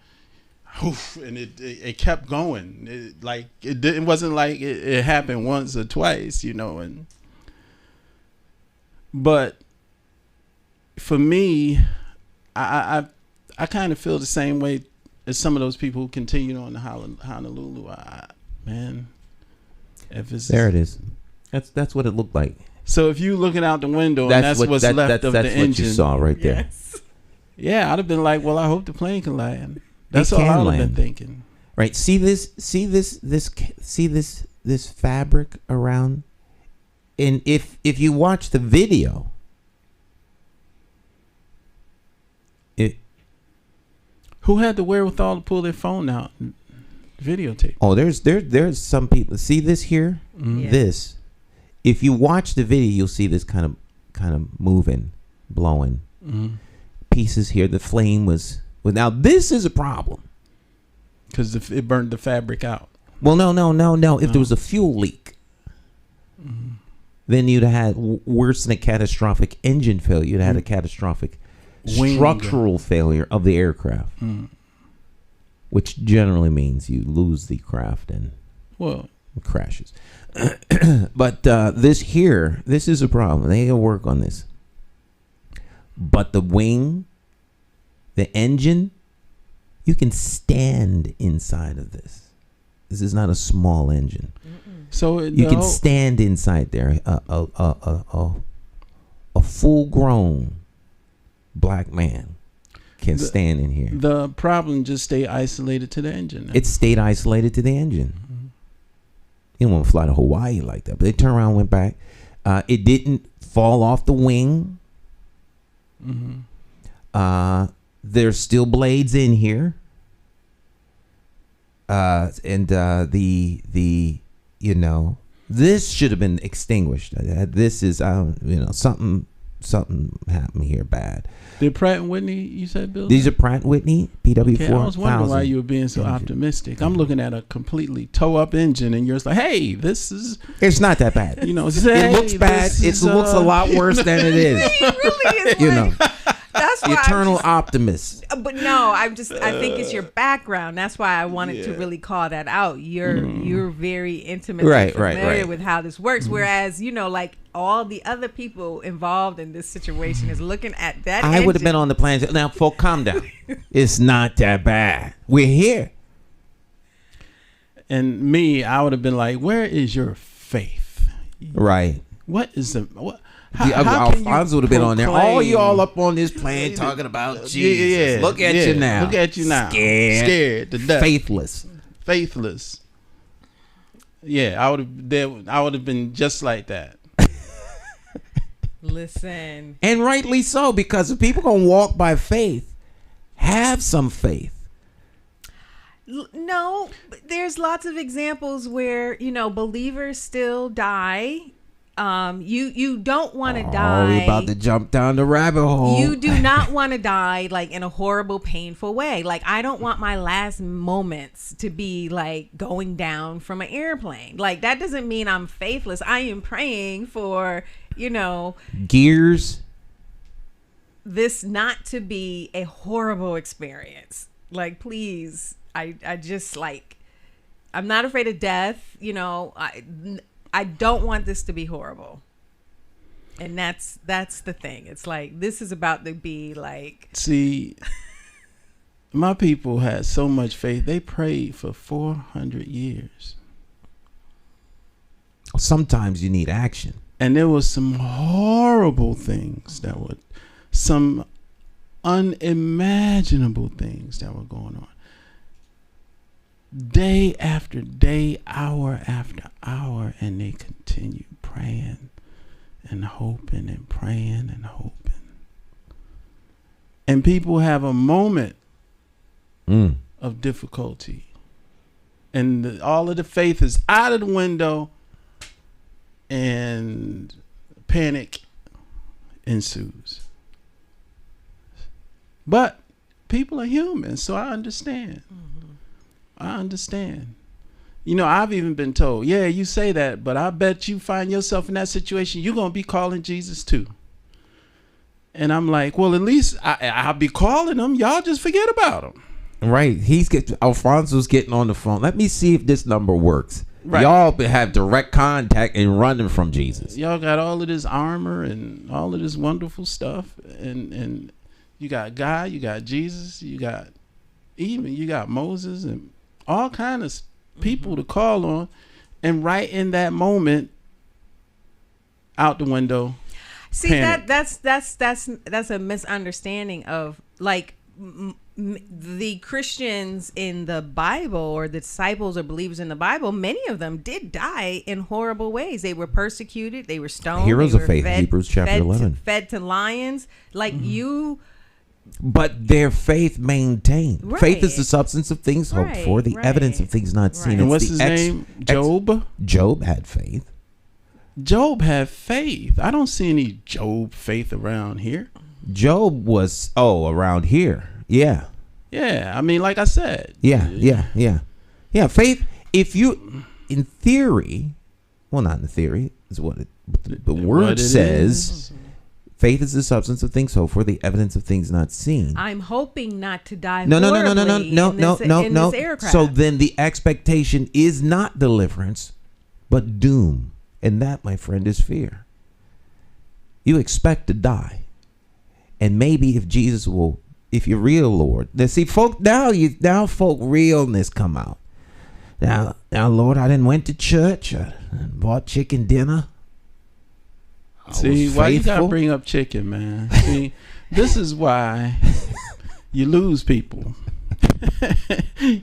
S4: and it kept going. It wasn't like it happened once or twice, but for me, I kind of feel the same way as some of those people who continued on to Honolulu. There
S3: it is. That's what it looked like.
S4: So if you looking out the window and that's what's left of the engine.
S3: That's what you saw right there.
S1: Yes.
S4: Yeah, I'd have been like, well, I hope the plane can land. That's all I would have been thinking.
S3: Right. See this fabric around, and if you watch the video,
S4: who had the wherewithal to pull their phone out and videotape?
S3: Oh, there's some people. See this here?
S4: Mm-hmm.
S1: Yeah.
S3: This. If you watch the video, you'll see this kind of moving, blowing.
S4: Mm-hmm.
S3: Pieces here. The flame was. Well, now this is a problem
S4: because it burned the fabric out.
S3: Well, no. If there was a fuel leak, then you'd have had worse than a catastrophic engine failure. You'd have had a catastrophic structural failure of the aircraft, which generally means you lose the craft and it crashes. But this is a problem. They gotta work on this. But the wing, the engine, you can stand inside of this. This is not a small engine.
S4: So
S3: you can stand inside there. A full-grown black man can stand in here.
S4: The problem just stayed isolated to the engine.
S3: It stayed isolated to the engine. You don't want to fly to Hawaii like that. But they turned around and went back. It didn't fall off the wing. There's still blades in here. And this should have been extinguished. This is, something happened here bad.
S4: Did Pratt & Whitney, you said, Bill?
S3: These are Pratt & Whitney PW4000.
S4: Okay, I was wondering why you were being so optimistic. I'm looking at a completely toe-up engine, and you're just like, hey, this is...
S3: It's not that bad.
S4: It
S3: looks bad. It looks a lot worse than it is.
S1: It really is. That's why
S3: eternal optimist.
S1: But no, I think it's your background. That's why I wanted to really call that out. You're very intimately familiar with how this works. Whereas, like all the other people involved in this situation is looking at that.
S3: I would have been on the planet. Now, folks, calm down. It's not that bad. We're here.
S4: And me, I would have been like, where is your faith?
S3: Right.
S4: What is the... what?
S3: Alphonso would have been on there.
S4: proclaim-
S3: All y'all up on this plan talking about Jesus. Look at you now.
S4: Look at you now. Scared to death.
S3: Faithless.
S4: Yeah, I would have been just like that.
S1: Listen.
S3: And rightly so, because if people gonna walk by faith, have some faith.
S1: No, there's lots of examples where, believers still die. You don't want to die.
S3: We about to jump down the rabbit hole.
S1: You do not want to die like in a horrible, painful way. Like, I don't want my last moments to be like going down from an airplane. Like, that doesn't mean I'm faithless. I am praying for,
S3: gears.
S1: This not to be a horrible experience. Like, please, I just like, I'm not afraid of death. I don't want this to be horrible. And that's the thing. It's like, this is about to be like.
S4: See, my people had so much faith. They prayed for 400 years.
S3: Sometimes you need action.
S4: And there was some horrible things some unimaginable things that were going on. Day after day, hour after hour, and they continue praying and hoping and praying and hoping. And people have a moment of difficulty, and all of the faith is out of the window, and panic ensues. But people are human, so I understand. I understand. I've even been told, yeah, you say that, but I bet you find yourself in that situation, you're going to be calling Jesus too. And I'm like, well, at least I'll be calling him. Y'all just forget about him.
S3: Right. Alfonso's getting on the phone. Let me see if this number works.
S4: Right.
S3: Y'all have direct contact and running from Jesus.
S4: Y'all got all of this armor and all of this wonderful stuff. And you got God, you got Jesus, you got Moses and all kind of people to call on, and right in that moment, out the window.
S1: See,
S4: panic.
S1: that's a misunderstanding of like the Christians in the Bible, or the disciples or believers in the Bible. Many of them did die in horrible ways. They were persecuted. They were stoned.
S3: Heroes
S1: they
S3: of
S1: were
S3: faith, Hebrews chapter 11.
S1: Fed to lions. Like
S3: But their faith maintained.
S1: Right.
S3: Faith is the substance of things hoped for, the evidence of things not seen.
S4: And
S3: It's
S4: what's
S3: the
S4: his name? Job?
S3: Job had faith.
S4: Job had faith. I don't see any Job faith around here.
S3: Job was, around here. Yeah.
S4: Yeah, I mean, like I said.
S3: Yeah. Faith, if you, in theory, well, not in theory, is what the word says. Faith is the substance of things hoped for, the evidence of things not seen.
S1: I'm hoping not to die.
S3: No.
S1: In this aircraft.
S3: So then the expectation is not deliverance, but doom. And that, my friend, is fear. You expect to die. And maybe if Jesus will, if you're real, Lord. See, folk, now folk realness come out. Now, Lord, I didn't went to church. I bought chicken dinner.
S4: See, why you gotta bring up chicken, man? See, this is why you lose people.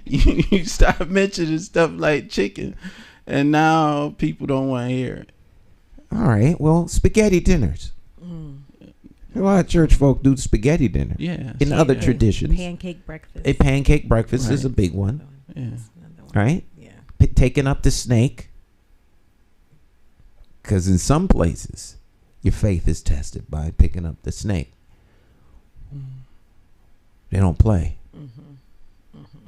S4: you start mentioning stuff like chicken, and now people don't want to hear it.
S3: All right, well, spaghetti dinners. A lot of church folk do spaghetti dinner.
S4: Yeah.
S3: In other traditions.
S1: Pancake breakfast.
S3: A pancake breakfast is a big one.
S4: Yeah.
S3: Right?
S1: Yeah.
S3: Taking up the snake. Because in some places, your faith is tested by picking up the snake. They don't play.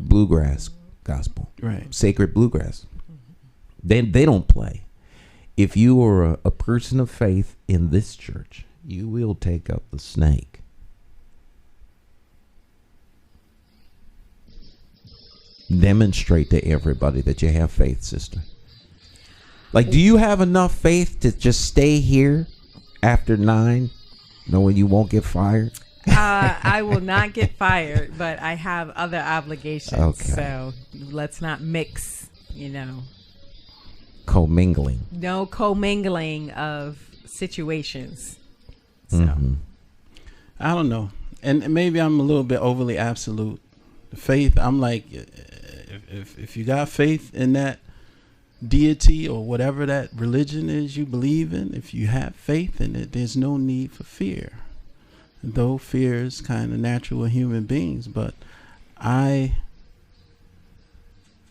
S3: Bluegrass gospel.
S4: Right.
S3: Sacred bluegrass. They don't play. If you are a person of faith in this church, you will take up the snake. Demonstrate to everybody that you have faith, sister. Like, do you have enough faith to just stay here after 9, knowing you won't get fired?
S1: I will not get fired, but I have other obligations.
S3: Okay.
S1: So let's not mix,
S3: Commingling.
S1: No commingling of situations. So
S4: I don't know, and maybe I'm a little bit overly absolute. Faith, I'm like, if you got faith in that deity or whatever that religion is you believe in, if you have faith in it, there's no need for fear. Though fear is kind of natural in human beings, but I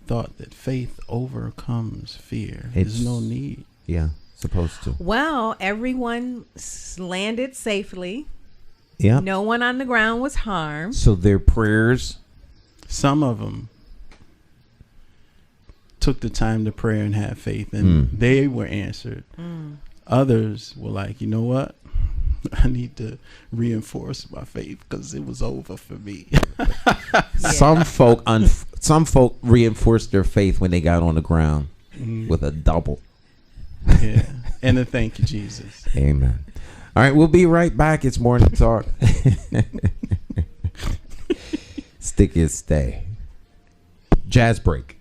S4: thought that faith overcomes fear. There's no need.
S3: Yeah, supposed to.
S1: Well, everyone landed safely.
S3: Yeah.
S1: No one on the ground was harmed.
S3: So their prayers.
S4: Some of them took the time to pray and have faith, and they were answered. Others were like, you know what? I need to reinforce my faith because it was over for me.
S3: Some folk reinforced their faith when they got on the ground with a double.
S4: Yeah, and a thank you, Jesus.
S3: Amen. All right, we'll be right back. It's Morning Talk. Stick is stay. Jazz break.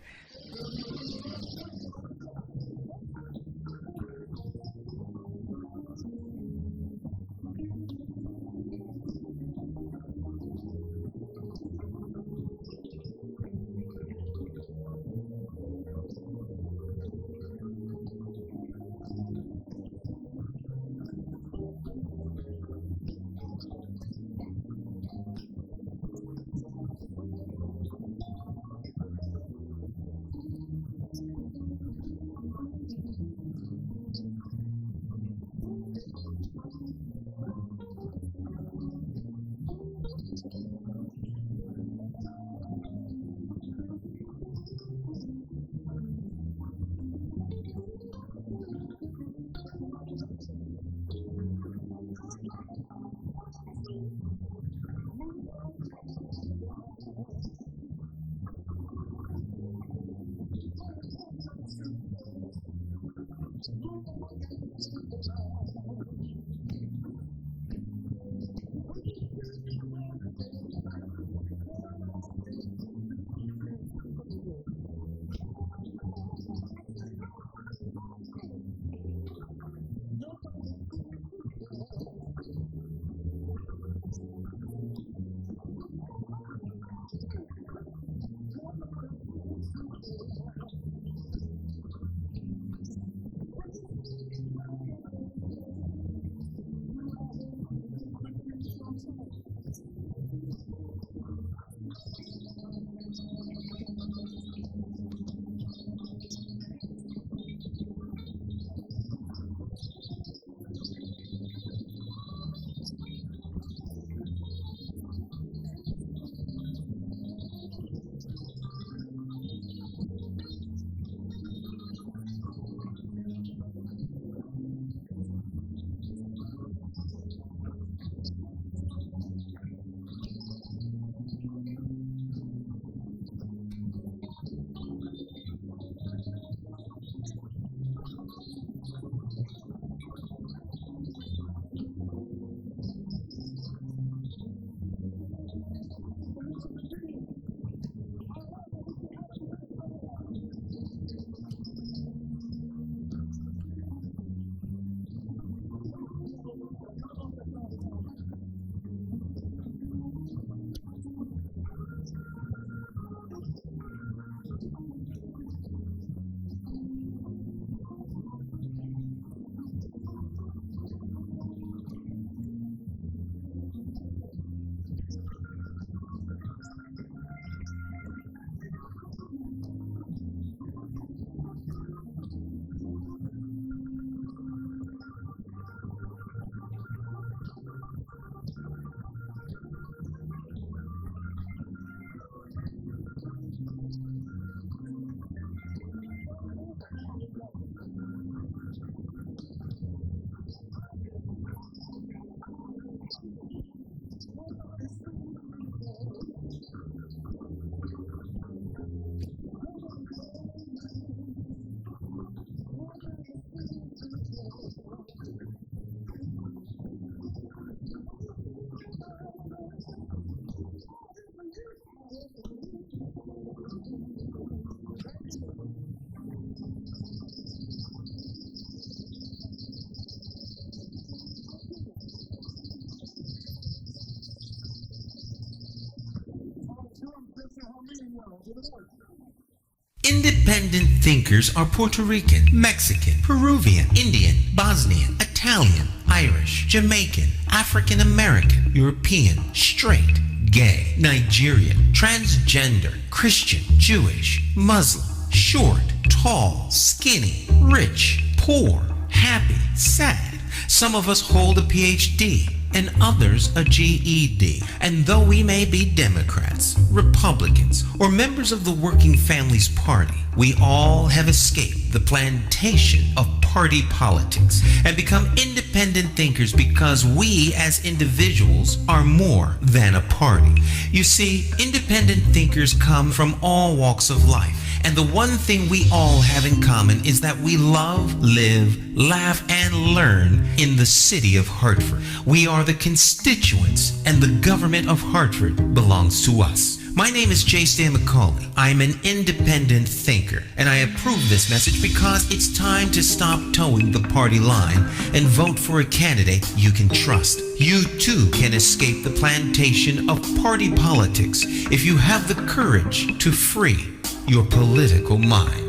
S5: Independent thinkers are Puerto Rican, Mexican, Peruvian, Indian, Bosnian, Italian, Irish, Jamaican, African American, European, straight, gay, Nigerian, transgender, Christian, Jewish, Muslim, short, tall, skinny, rich, poor, happy, sad. Some of us hold a PhD and others a GED. And though we may be Democrats, Republicans, or members of the Working Families Party, we all have escaped the plantation of party politics and become independent thinkers because we as individuals are more than a party. You see, independent thinkers come from all walks of life. And the one thing we all have in common is that we love, live, laugh, and learn in the city of Hartford. We are the constituents, and the government of Hartford belongs to us. My name is J. Stan McCauley. I'm an independent thinker, and I approve this message because it's time to stop towing the party line and vote for a candidate you can trust. You too can escape the plantation of party politics if you have the courage to free your political mind.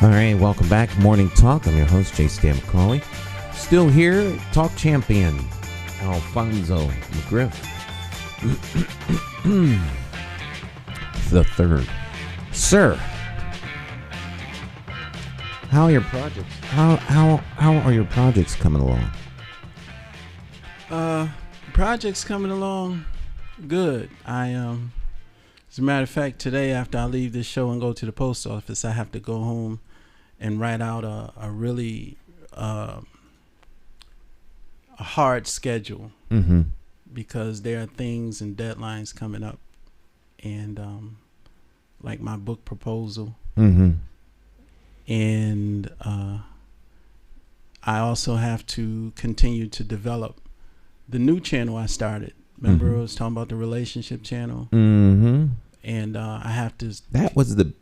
S3: All right, welcome back. Morning Talk. I'm your host, J. Stan McCauley. Still here, talk champion, Alphonso McGriff. The third. Sir, how are your projects? How are your projects coming along?
S4: Projects coming along good. As a matter of fact, today after I leave this show and go to the post office, I have to go home and write out a really a hard schedule, because there are things and deadlines coming up, and like my book proposal, and I also have to continue to develop the new channel I started. Remember, I was talking about the relationship channel, and I have to.
S3: That was the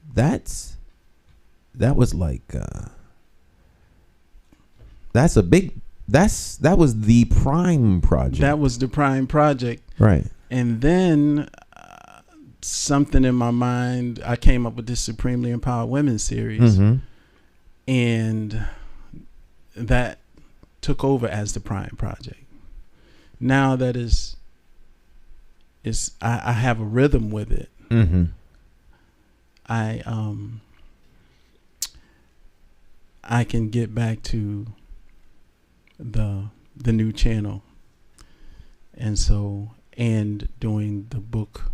S3: prime project.
S4: That was the prime project,
S3: right?
S4: And then something in my mind, I came up with this Supremely Empowered Women series, and that took over as the prime project. Now that I have a rhythm with it. I can get back to the new channel, and doing the book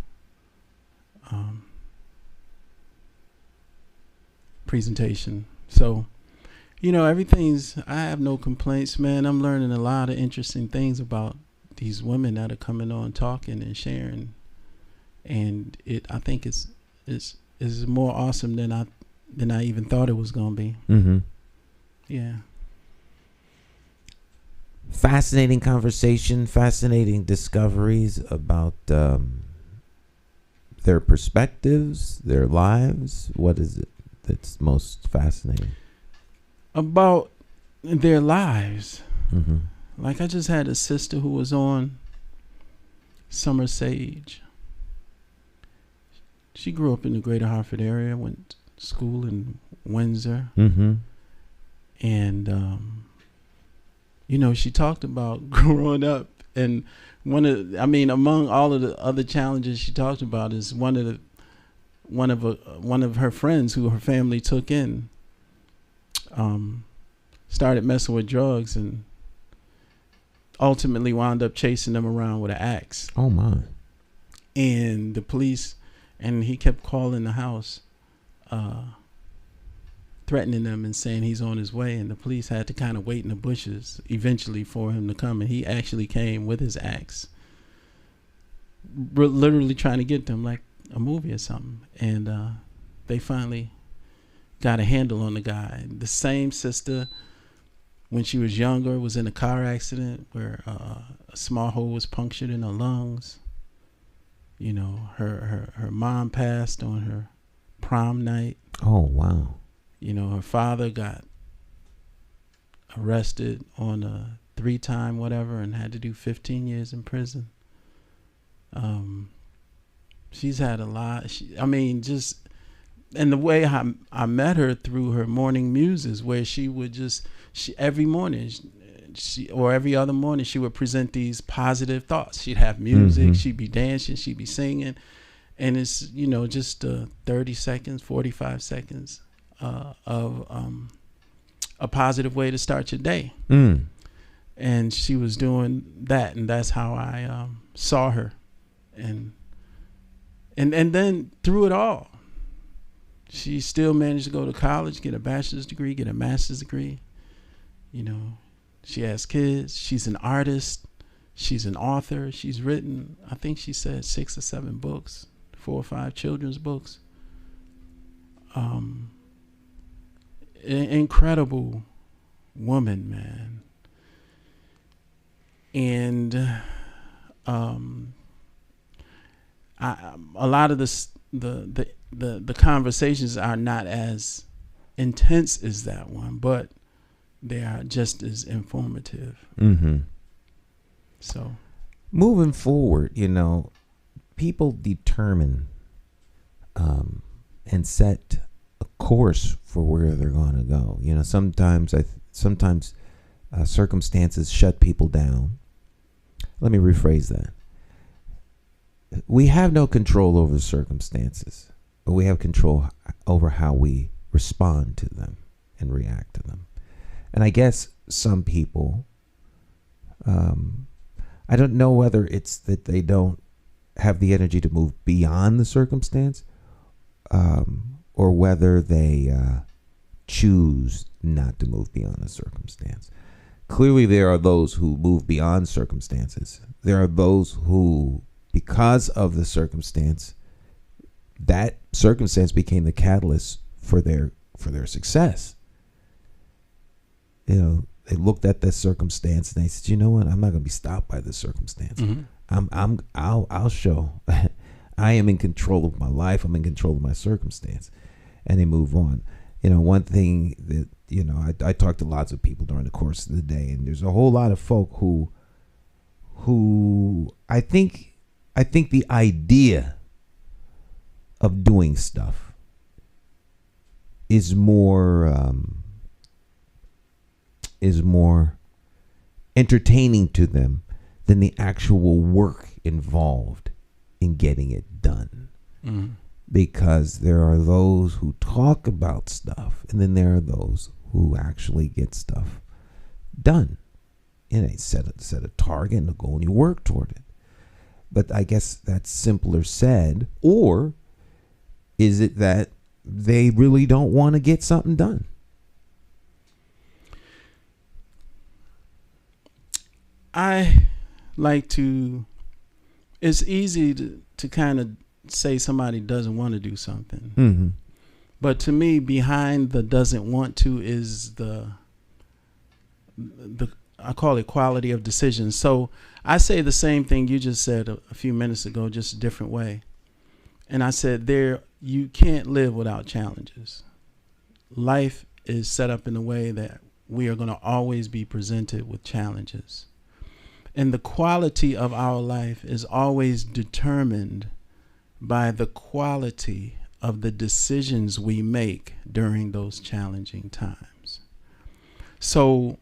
S4: presentation. So, I have no complaints, man. I'm learning a lot of interesting things about these women that are coming on, talking and sharing, and I think it's more awesome than I even thought it was gonna be. Yeah.
S3: Fascinating conversation, fascinating discoveries about their perspectives, their lives. What is it that's most fascinating
S4: about their lives? Like, I just had a sister who was on Summer Sage. She grew up in the greater Hartford area, went to school in Windsor. And, she talked about growing up. And among all of the other challenges she talked about is one of her friends who her family took in, started messing with drugs and ultimately wound up chasing them around with an axe.
S3: Oh my.
S4: And the police, and he kept calling the house threatening them and saying he's on his way, and the police had to kind of wait in the bushes eventually for him to come, and he actually came with his axe, literally trying to get them like a movie or something. And they finally got a handle on the guy. The same sister, when she was younger, was in a car accident where a small hole was punctured in her lungs. You know, her mom passed on her prom night.
S3: Oh, wow.
S4: You know, her father got arrested on a 3-time whatever and had to do 15 years in prison. She's had a lot. And the way I met her through her morning muses, where she would every morning, or every other morning, she would present these positive thoughts. She'd have music, she'd be dancing, she'd be singing. And it's, you know, just 30 seconds, 45 seconds of a positive way to start your day. And she was doing that, and that's how I saw her. And then through it all, she still managed to go to college, get a bachelor's degree, get a master's degree. You know, she has kids. She's an artist. She's an author. She's written, I think she said 6 or 7 books, 4 or 5 children's books. Incredible woman, man. And a lot of the conversations are not as intense as that one, but they are just as informative. So,
S3: moving forward, you know, people determine and set a course for where they're going to go. You know, sometimes circumstances shut people down. Let me rephrase that. We have no control over the circumstances, but we have control over how we respond to them and react to them. And I guess some people, I don't know whether it's that they don't have the energy to move beyond the circumstance, or whether they choose not to move beyond the circumstance. Clearly, there are those who move beyond circumstances. There are those who, because of the circumstance, that circumstance became the catalyst for their success. You know, they looked at that circumstance and they said, "You know what? I'm not going to be stopped by this circumstance. I'll show. I am in control of my life. I'm in control of my circumstance," and they move on. You know, one thing that, you know, I talked to lots of people during the course of the day, and there's a whole lot of folk who I think the idea of doing stuff is more entertaining to them than the actual work involved in getting it done. Because there are those who talk about stuff, and then there are those who actually get stuff done. You know, they set a target and a goal, and you work toward it. But I guess that's simpler said. Or is it that they really don't want to get something done?
S4: I like to, it's easy to kind of say somebody doesn't want to do something. But to me, behind the doesn't want to is the I call it quality of decision. So I say the same thing you just said a few minutes ago, just a different way. And I said you can't live without challenges. Life is set up in a way that we are going to always be presented with challenges. And the quality of our life is always determined by the quality of the decisions we make during those challenging times. So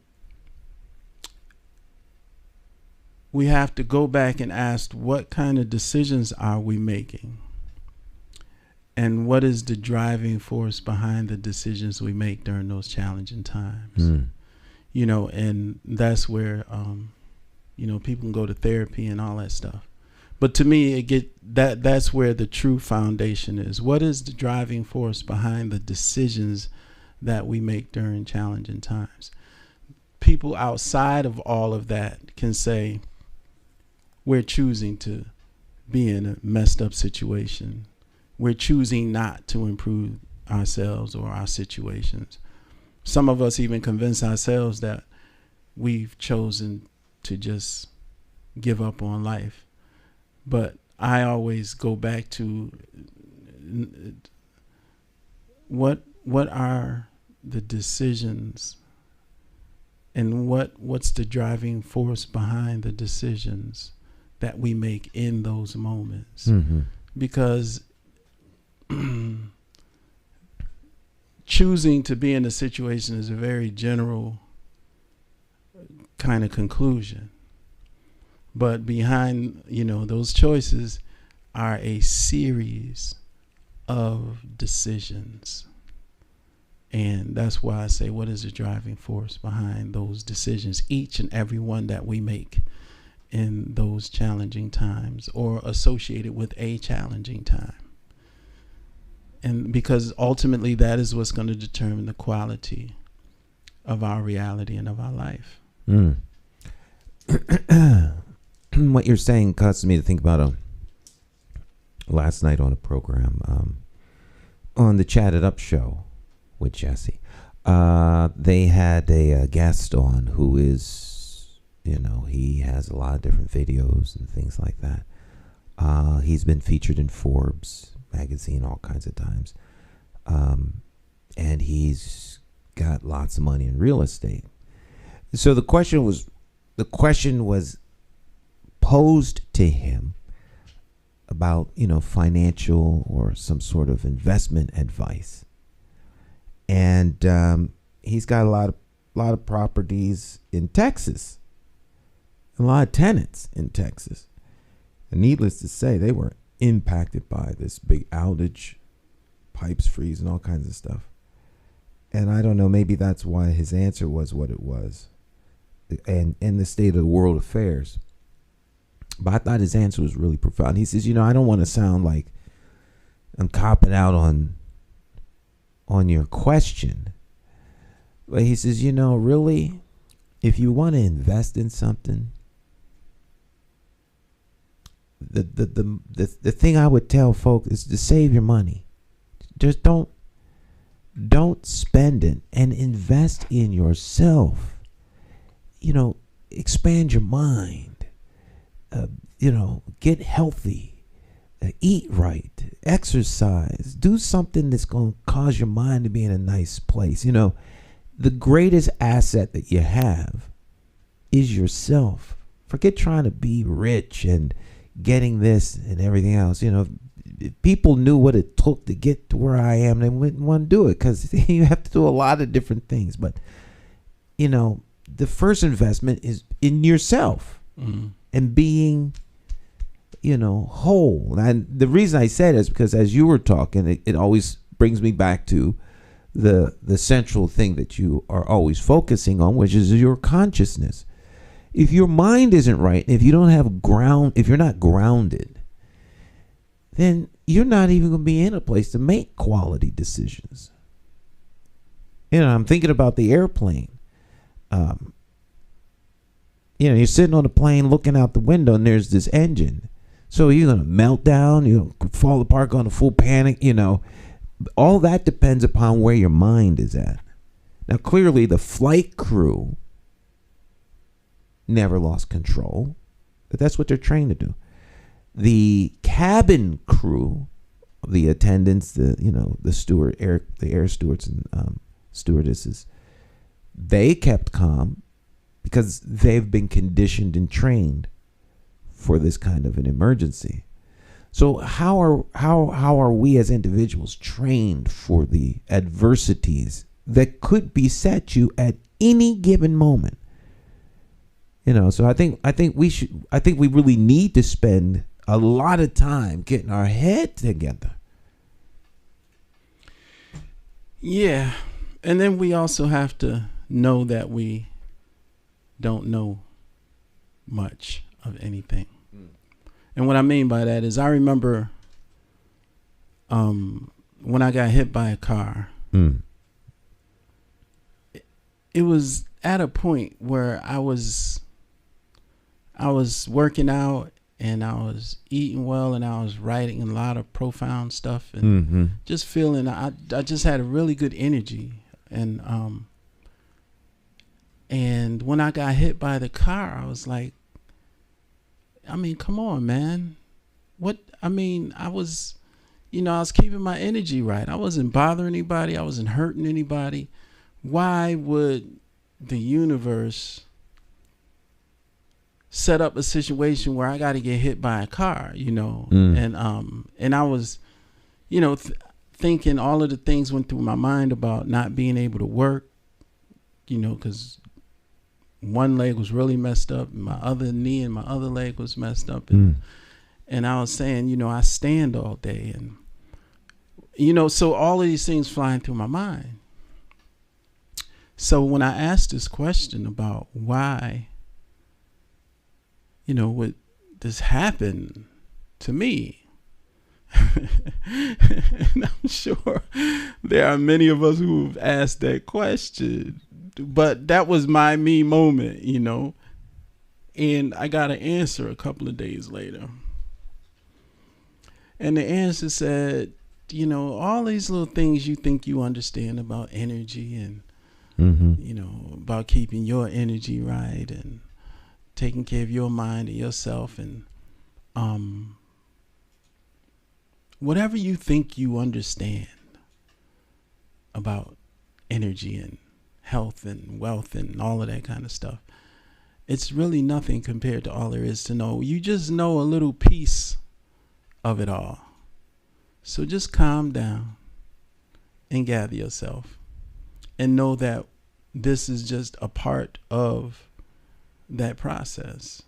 S4: we have to go back and ask, what kind of decisions are we making? And what is the driving force behind the decisions we make during those challenging times? You know, and that's where, you know, people can go to therapy and all that stuff. But to me, that's where the true foundation is. What is the driving force behind the decisions that we make during challenging times. People outside of all of that can say, we're choosing to be in a messed up situation. We're choosing not to improve ourselves or our situations. Some of us even convince ourselves that we've chosen to just give up on life. But I always go back to what are the decisions, and what's the driving force behind the decisions that we make in those moments.
S3: Mm-hmm.
S4: Because choosing to be in a situation is a very general kind of conclusion. But behind, those choices are a series of decisions. And that's why I say, what is the driving force behind those decisions, each and every one that we make in those challenging times or associated with a challenging time? And because ultimately that is what's going to determine the quality of our reality and of our life.
S3: Mm. What you're saying causes me to think about last night on a program on the Chat It Up show with Jesse. They had a guest on who is, he has a lot of different videos and things like that. He's been featured in Forbes magazine all kinds of times. And he's got lots of money in real estate. So the question was posed to him about, financial or some sort of investment advice. And he's got a lot of properties in Texas, a lot of tenants in Texas. And needless to say, they were impacted by this big outage, pipes freeze, and all kinds of stuff. And I don't know, maybe that's why his answer was what it was, and in the state of the world affairs. But I thought his answer was really profound. He says, I don't want to sound like I'm copping out on your question. But he says, really, if you want to invest in something, the thing I would tell folks is to save your money. Just don't spend it, and invest in yourself. Expand your mind. Get healthy, eat right, exercise, do something that's going to cause your mind to be in a nice place. The greatest asset that you have is yourself. Forget trying to be rich and getting this and everything else. If people knew what it took to get to where I am, they wouldn't want to do it, because you have to do a lot of different things. But, the first investment is in yourself. Mm-hmm. And being, whole. And the reason I said it is because as you were talking, it always brings me back to the central thing that you are always focusing on, which is your consciousness. If your mind isn't right, if you don't have if you're not grounded, then you're not even going to be in a place to make quality decisions. I'm thinking about the airplane. You're sitting on a plane looking out the window, and there's this engine. So you're going to melt down, fall apart, go into full panic, All that depends upon where your mind is at. Now, clearly, the flight crew never lost control, but that's what they're trained to do. The cabin crew, the attendants, the air stewards and stewardesses, they kept calm, because they've been conditioned and trained for this kind of an emergency. So how are we as individuals trained for the adversities that could beset you at any given moment? So I think we really need to spend a lot of time getting our head together.
S4: Yeah. And then we also have to know that we don't know much of anything. And what I mean by that is, I remember when I got hit by a car, it was at a point where I was working out and I was eating well and I was writing a lot of profound stuff and just feeling I just had a really good energy. And when I got hit by the car, I was like, I mean, come on, man. I was keeping my energy right. I wasn't bothering anybody. I wasn't hurting anybody. Why would the universe set up a situation where I got to get hit by a car, And I was, thinking all of the things went through my mind about not being able to work, because one leg was really messed up and my other knee and my other leg was messed up. And I was saying, I stand all day and, so all of these things flying through my mind. So when I asked this question about why, would this happen to me? And I'm sure there are many of us who've asked that question, but that was my me moment, and I got an answer a couple of days later. And the answer said, all these little things you think you understand about energy and, about keeping your energy right and taking care of your mind and yourself and whatever you think you understand about energy and health and wealth and all of that kind of stuff, it's really nothing compared to all there is to know. You just know a little piece of it all. So just calm down and gather yourself and know that this is just a part of that process,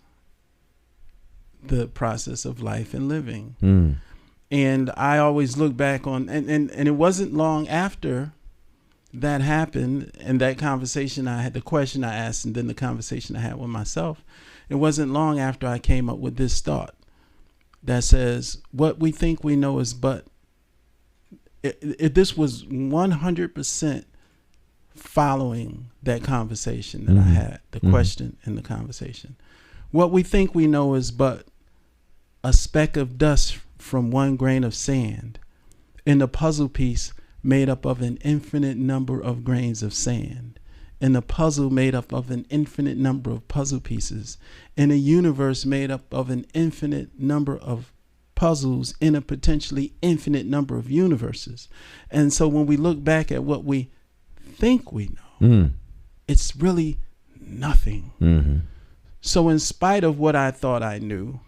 S4: the process of life and living. And I always look back on, and it wasn't long after that happened and that conversation I had, the question I asked and then the conversation I had with myself, it wasn't long after I came up with this thought that says, what we think we know is but. This was 100% following that conversation that I had, the question and the conversation. What we think we know is but a speck of dust from one grain of sand in a puzzle piece made up of an infinite number of grains of sand, in a puzzle made up of an infinite number of puzzle pieces, in a universe made up of an infinite number of puzzles in a potentially infinite number of universes. And so when we look back at what we think we know, it's really nothing. So in spite of what I thought I knew,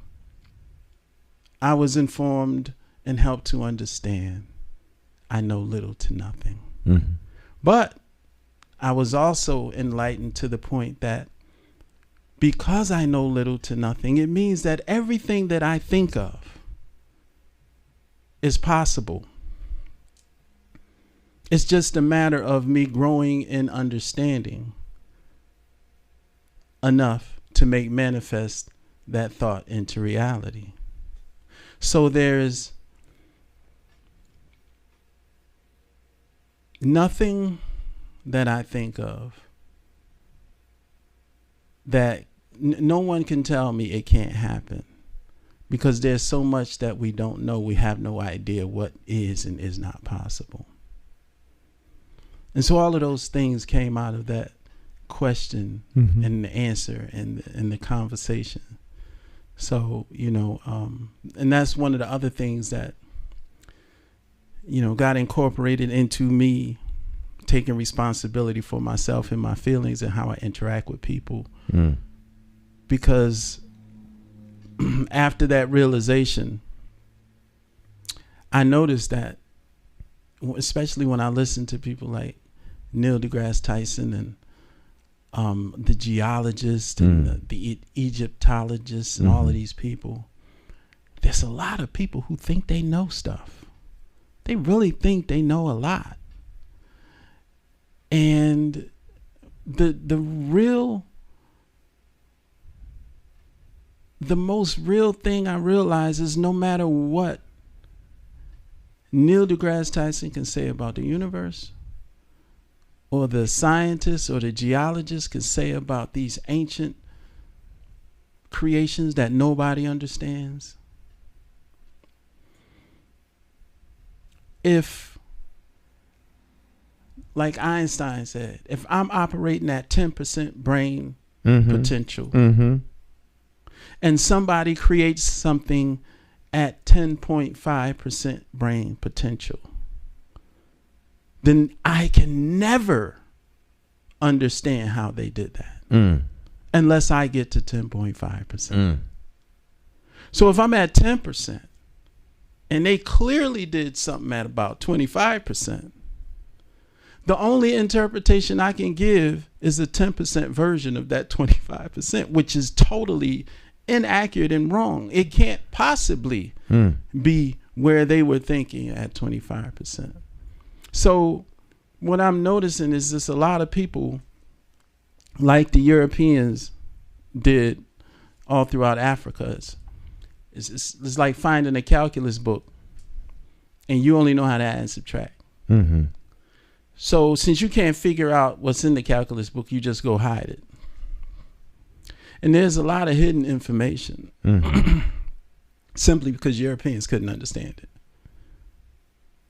S4: I was informed and helped to understand I know little to nothing. But I was also enlightened to the point that because I know little to nothing, it means that everything that I think of is possible. It's just a matter of me growing in understanding enough to make manifest that thought into reality. So there's nothing that I think of that no one can tell me it can't happen. Because there's so much that we don't know. We have no idea what is and is not possible. And so all of those things came out of that question and the answer and the conversation. So, and that's one of the other things that, got incorporated into me taking responsibility for myself and my feelings and how I interact with people. Because after that realization, I noticed that, especially when I listen to people like Neil deGrasse Tyson and the geologists and the Egyptologists and all of these people, there's a lot of people who think they know stuff. They really think they know a lot. And the most real thing I realize is no matter what Neil deGrasse Tyson can say about the universe, or the scientists or the geologists can say about these ancient creations that nobody understands? If, like Einstein said, if I'm operating at 10% brain potential, and somebody creates something at 10.5% brain potential, then I can never understand how they did that unless I get to 10.5%. So if I'm at 10% and they clearly did something at about 25%, the only interpretation I can give is a 10% version of that 25%, which is totally inaccurate and wrong. It can't possibly be where they were thinking at 25%. So what I'm noticing is this: a lot of people, like the Europeans did all throughout Africa, it's like finding a calculus book and you only know how to add and subtract. So since you can't figure out what's in the calculus book, you just go hide it. And there's a lot of hidden information simply because Europeans couldn't understand it.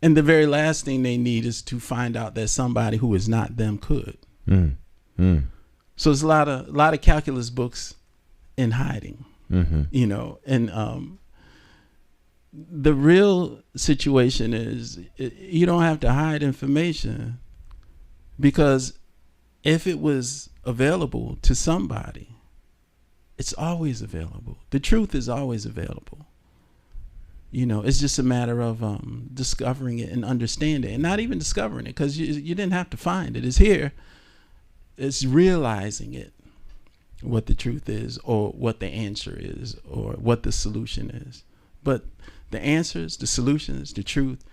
S4: And the very last thing they need is to find out that somebody who is not them could. So there's a lot of calculus books in hiding, you know. And the real situation is you don't have to hide information, because if it was available to somebody, it's always available. The truth is always available. You know, it's just a matter of discovering it and understanding it, and not even discovering it, because you didn't have to find it. It's here. It's realizing it, what the truth is, or what the answer is, or what the solution is. But the answers, the solutions, the truth,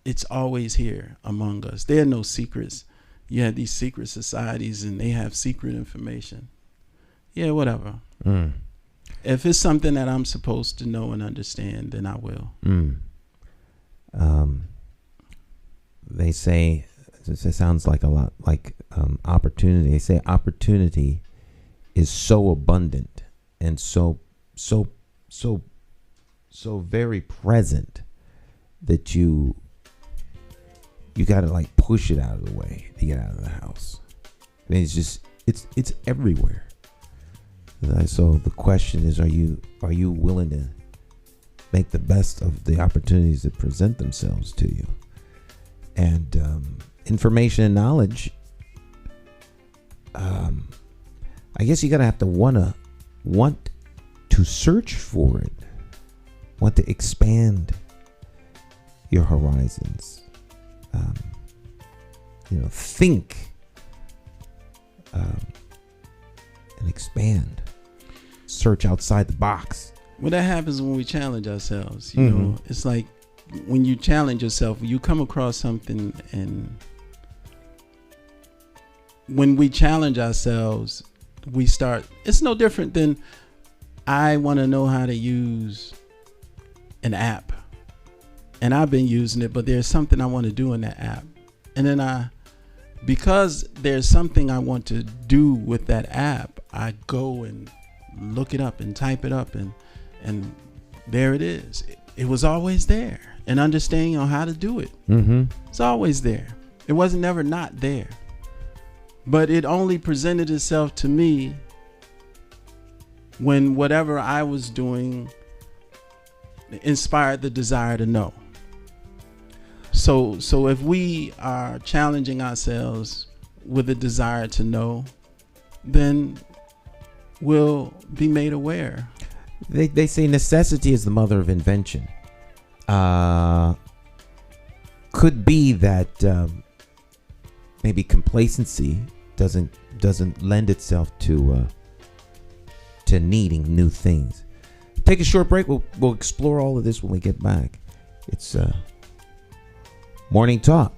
S4: it's always here among us. There are no secrets. You have these secret societies and they have secret information. Yeah, whatever. If it's something that I'm supposed to know and understand, then I will.
S3: They say, it sounds like a lot like opportunity. They say opportunity is so abundant and so very present that you got to like push it out of the way to get out of the house. I mean, it's everywhere. So the question is, are you willing to make the best of the opportunities that present themselves to you? And information and knowledge, I guess you gotta have to want to search for it, want to expand your horizons. Think and expand. Search outside the box.
S4: Well, that happens when we challenge ourselves. You know, it's like when you challenge yourself, you come across something, and when we challenge ourselves, we start. It's no different than I want to know how to use an app, and I've been using it, but there's something I want to do in that app, and then because there's something I want to do with that app, I go and look it up and type it up, and there it is. It was always there. And understanding on how to do it. It's always there. It wasn't never not there. But it only presented itself to me when whatever I was doing inspired the desire to know. So if we are challenging ourselves with a desire to know, then we'll be made aware.
S3: They say necessity is the mother of invention. Could be that maybe complacency doesn't lend itself to needing new things. Take a short break. We'll explore all of this when we get back. It's Morning Talk.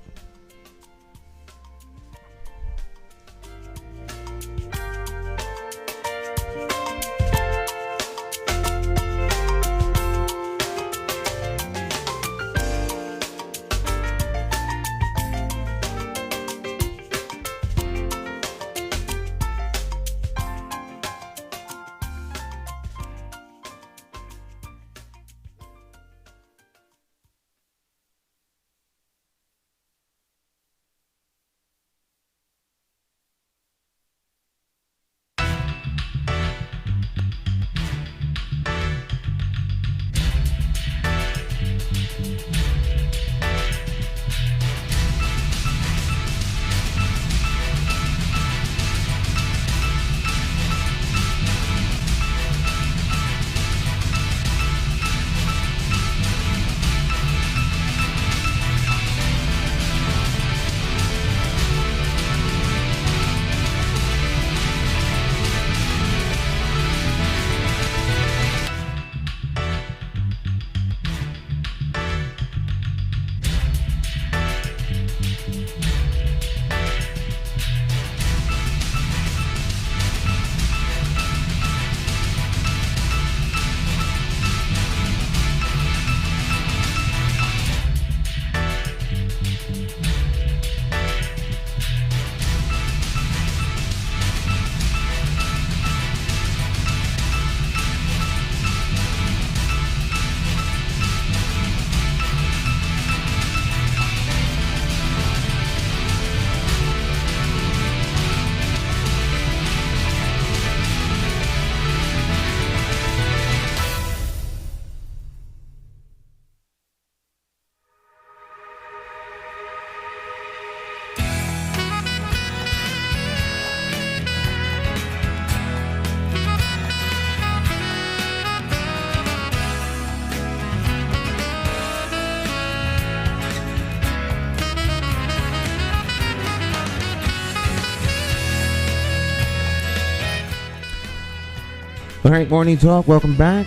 S3: All right, Morning Talk, welcome back.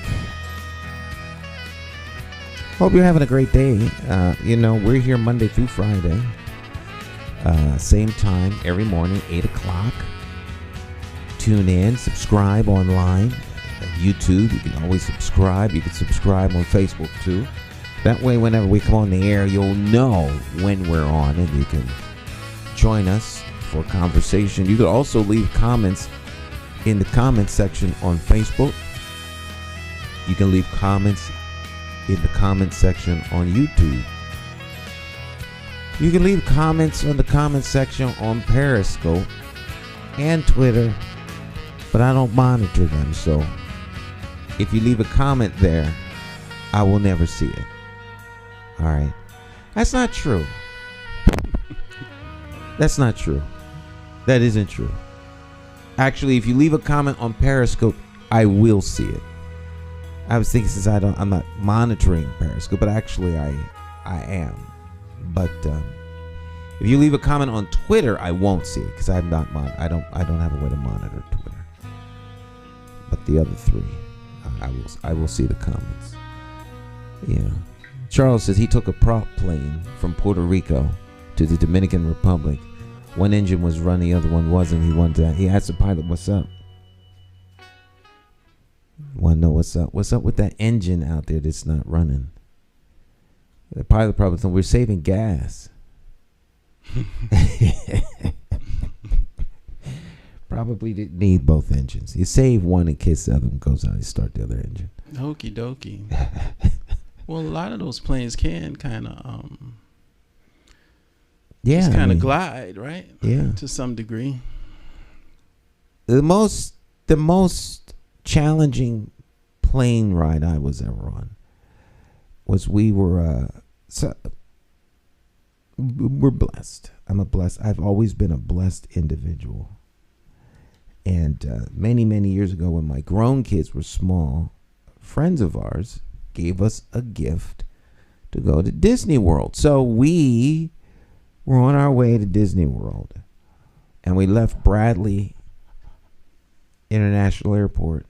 S3: Hope you're having a great day. We're here Monday through Friday. Same time every morning, 8 o'clock. Tune in, subscribe online. YouTube, you can always subscribe. You can subscribe on Facebook too. That way, whenever we come on the air, you'll know when we're on, and you can join us for a conversation. You can also leave comments in the comment section on Facebook. You can leave comments in the comment section on YouTube. You can leave comments on the comment section on Periscope and Twitter, but I don't monitor them, so if you leave a comment there, I will never see it. All right. That's not true. That's not true. That isn't true. Actually, if you leave a comment on Periscope, I will see it. I was thinking since I'm not monitoring Periscope, but actually I am. But if you leave a comment on Twitter, I won't see it because I don't have a way to monitor Twitter. But the other three, I will see the comments. Yeah. Charles says he took a prop plane from Puerto Rico to the Dominican Republic. One engine was running, the other one wasn't. He asked the pilot, "What's up?" Want to know what's up? What's up with that engine out there that's not running? The pilot probably thought we're saving gas. Probably didn't need both engines. You save one in case the other one goes out. You start the other engine.
S4: Okie dokie. Well, a lot of those planes can kind of glide, right?
S3: Yeah,
S4: to some degree.
S3: The most challenging plane ride I was ever on was we're blessed. I've always been a blessed individual. And many years ago, when my grown kids were small, friends of ours gave us a gift to go to Disney World. So we were on our way to Disney World, and we left Bradley International Airport.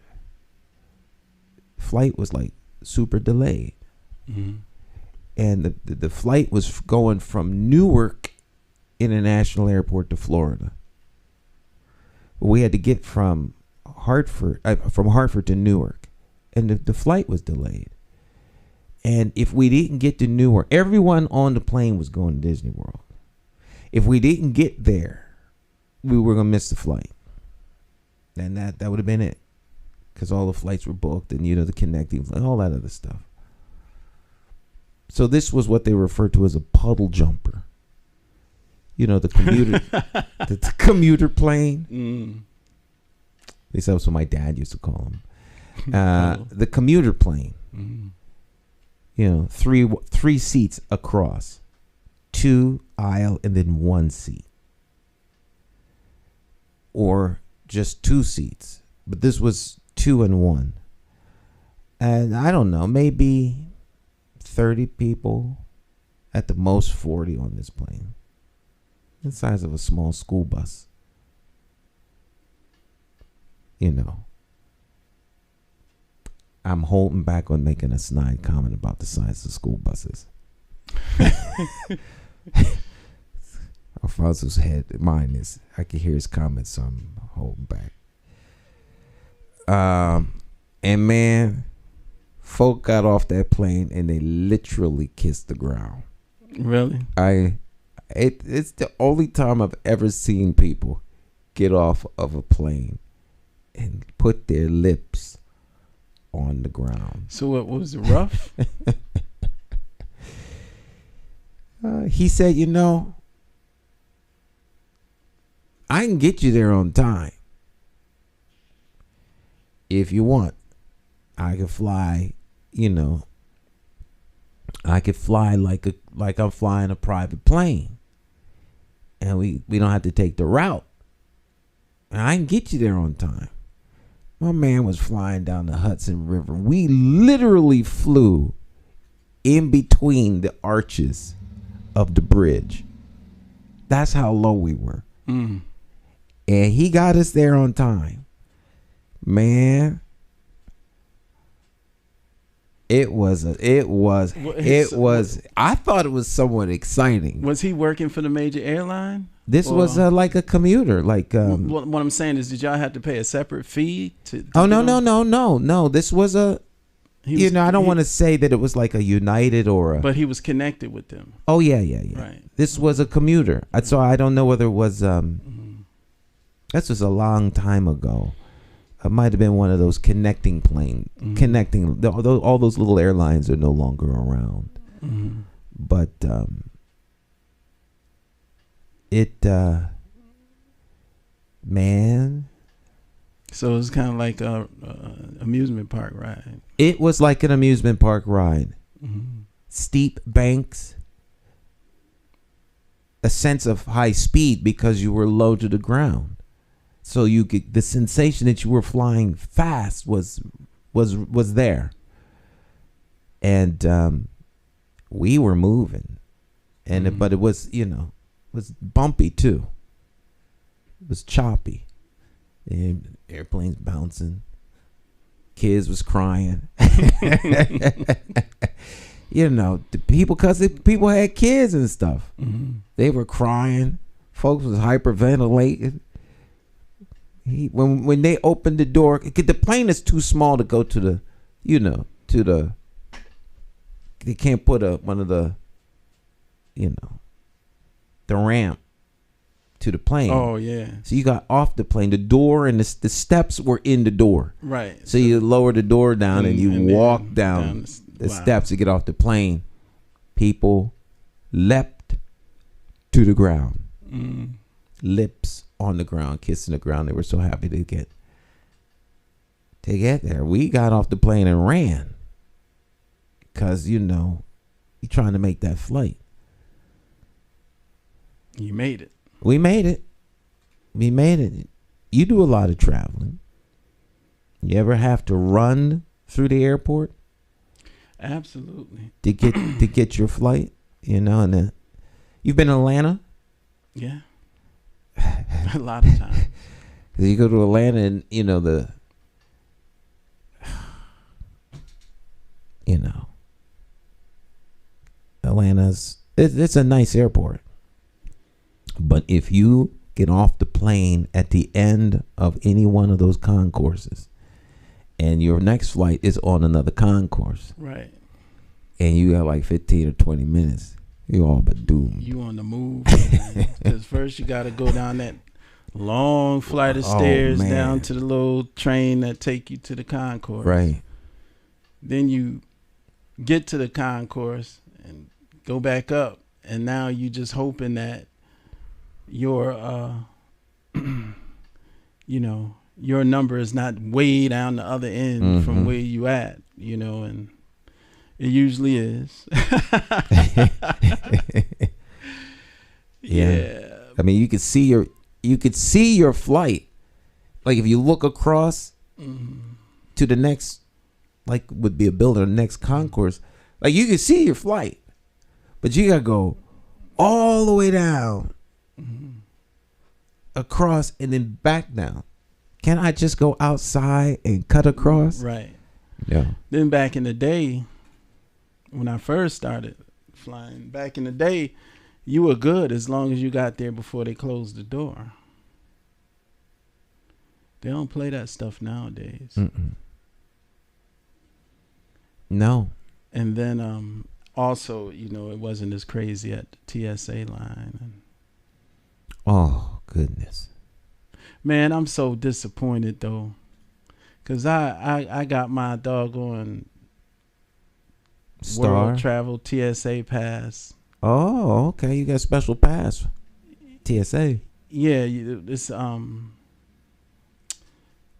S3: Flight was like super delayed.
S4: Mm-hmm.
S3: And the flight was going from Newark International Airport to Florida. We had to get from Hartford to Newark, and the flight was delayed. And if we didn't get to Newark, everyone on the plane was going to Disney World. If we didn't get there, we were going to miss the flight. And that would have been it. Because all the flights were booked and, the connecting, all that other stuff. So this was what they referred to as a puddle jumper. The commuter, the commuter plane.
S4: Mm.
S3: At least that's what my dad used to call them. The commuter plane.
S4: Mm.
S3: Three seats across, 2 aisle, and then 1 seat, or just 2 seats. But this was 2 and 1, and I don't know, maybe 30 people, at the most 40 on this plane. The size of a small school bus. I'm holding back on making a snide comment about the size of school buses. Alphonso's head, mine is, I can hear his comments, so I'm holding back. And man, folk got off that plane and they literally kissed the ground.
S4: Really?
S3: It's the only time I've ever seen people get off of a plane and put their lips on the ground.
S4: So what was it, rough?
S3: He said, I can get you there on time. If you want, I could fly, I could fly like I'm flying a private plane. And we don't have to take the route. And I can get you there on time. My man was flying down the Hudson River. We literally flew in between the arches of the bridge. That's how low we were.
S4: Mm.
S3: And he got us there on time. Man, It was. I thought it was somewhat exciting.
S4: Was he working for the major airline?
S3: This was like a commuter. Like
S4: what I'm saying is, did y'all have to pay a separate fee to
S3: oh no. This was a. I don't want to say that it was like a United or a.
S4: But he was connected with them.
S3: Oh yeah.
S4: Right.
S3: This was a commuter. So I don't know whether it was. This was a long time ago. It might have been one of those connecting plane, all those little airlines are no longer around. But man.
S4: So it's kind of like a amusement park ride.
S3: It was like an amusement park ride. Steep banks, a sense of high speed because you were low to the ground. So you get the sensation that you were flying fast was there, and we were moving, and but it was was bumpy too. It was choppy, and airplanes bouncing. Kids was crying. The people because people had kids and stuff. They were crying. Folks was hyperventilating. When they opened the door, the plane is too small to go to the, they can't put one of the, the ramp to the plane.
S4: Oh yeah.
S3: So you got off the plane. The door and the steps were in the door.
S4: Right.
S3: So you lower the door down and you walk down the steps to get off the plane. People leapt to the ground. Lips on the ground, kissing the ground. They were so happy to get there. We got off the plane and ran because you're trying to make that flight.
S4: You made it.
S3: We made it. You do a lot of traveling. You ever have to run through the airport?
S4: Absolutely.
S3: To get your flight, and you've been in Atlanta?
S4: Yeah. A lot of times.
S3: You go to Atlanta and Atlanta's it's a nice airport. But if you get off the plane at the end of any one of those concourses and your next flight is on another concourse.
S4: Right.
S3: And you got like 15 or 20 minutes. You all but doomed.
S4: You on the move, because first you got to go down that long flight of stairs down to the little train that take you to the concourse.
S3: Right.
S4: Then you get to the concourse and go back up, and now you just hoping that your your number is not way down the other end from where you at, and it usually is. Yeah.
S3: I mean, you could see your flight. Like if you look across to the next, like would be a building, the next concourse, like you can see your flight, but you gotta go all the way down, across, and then back down. Can I just go outside and cut across?
S4: Right.
S3: Yeah.
S4: Then back in the day, when I first started flying, back in the day, you were good as long as you got there before they closed the door. They don't play that stuff nowadays.
S3: No.
S4: And then also, it wasn't as crazy at the TSA line.
S3: Oh, goodness.
S4: Man, I'm so disappointed, though. Because I got my doggone World Travel TSA pass.
S3: Oh, okay. You got a special pass. TSA.
S4: Yeah,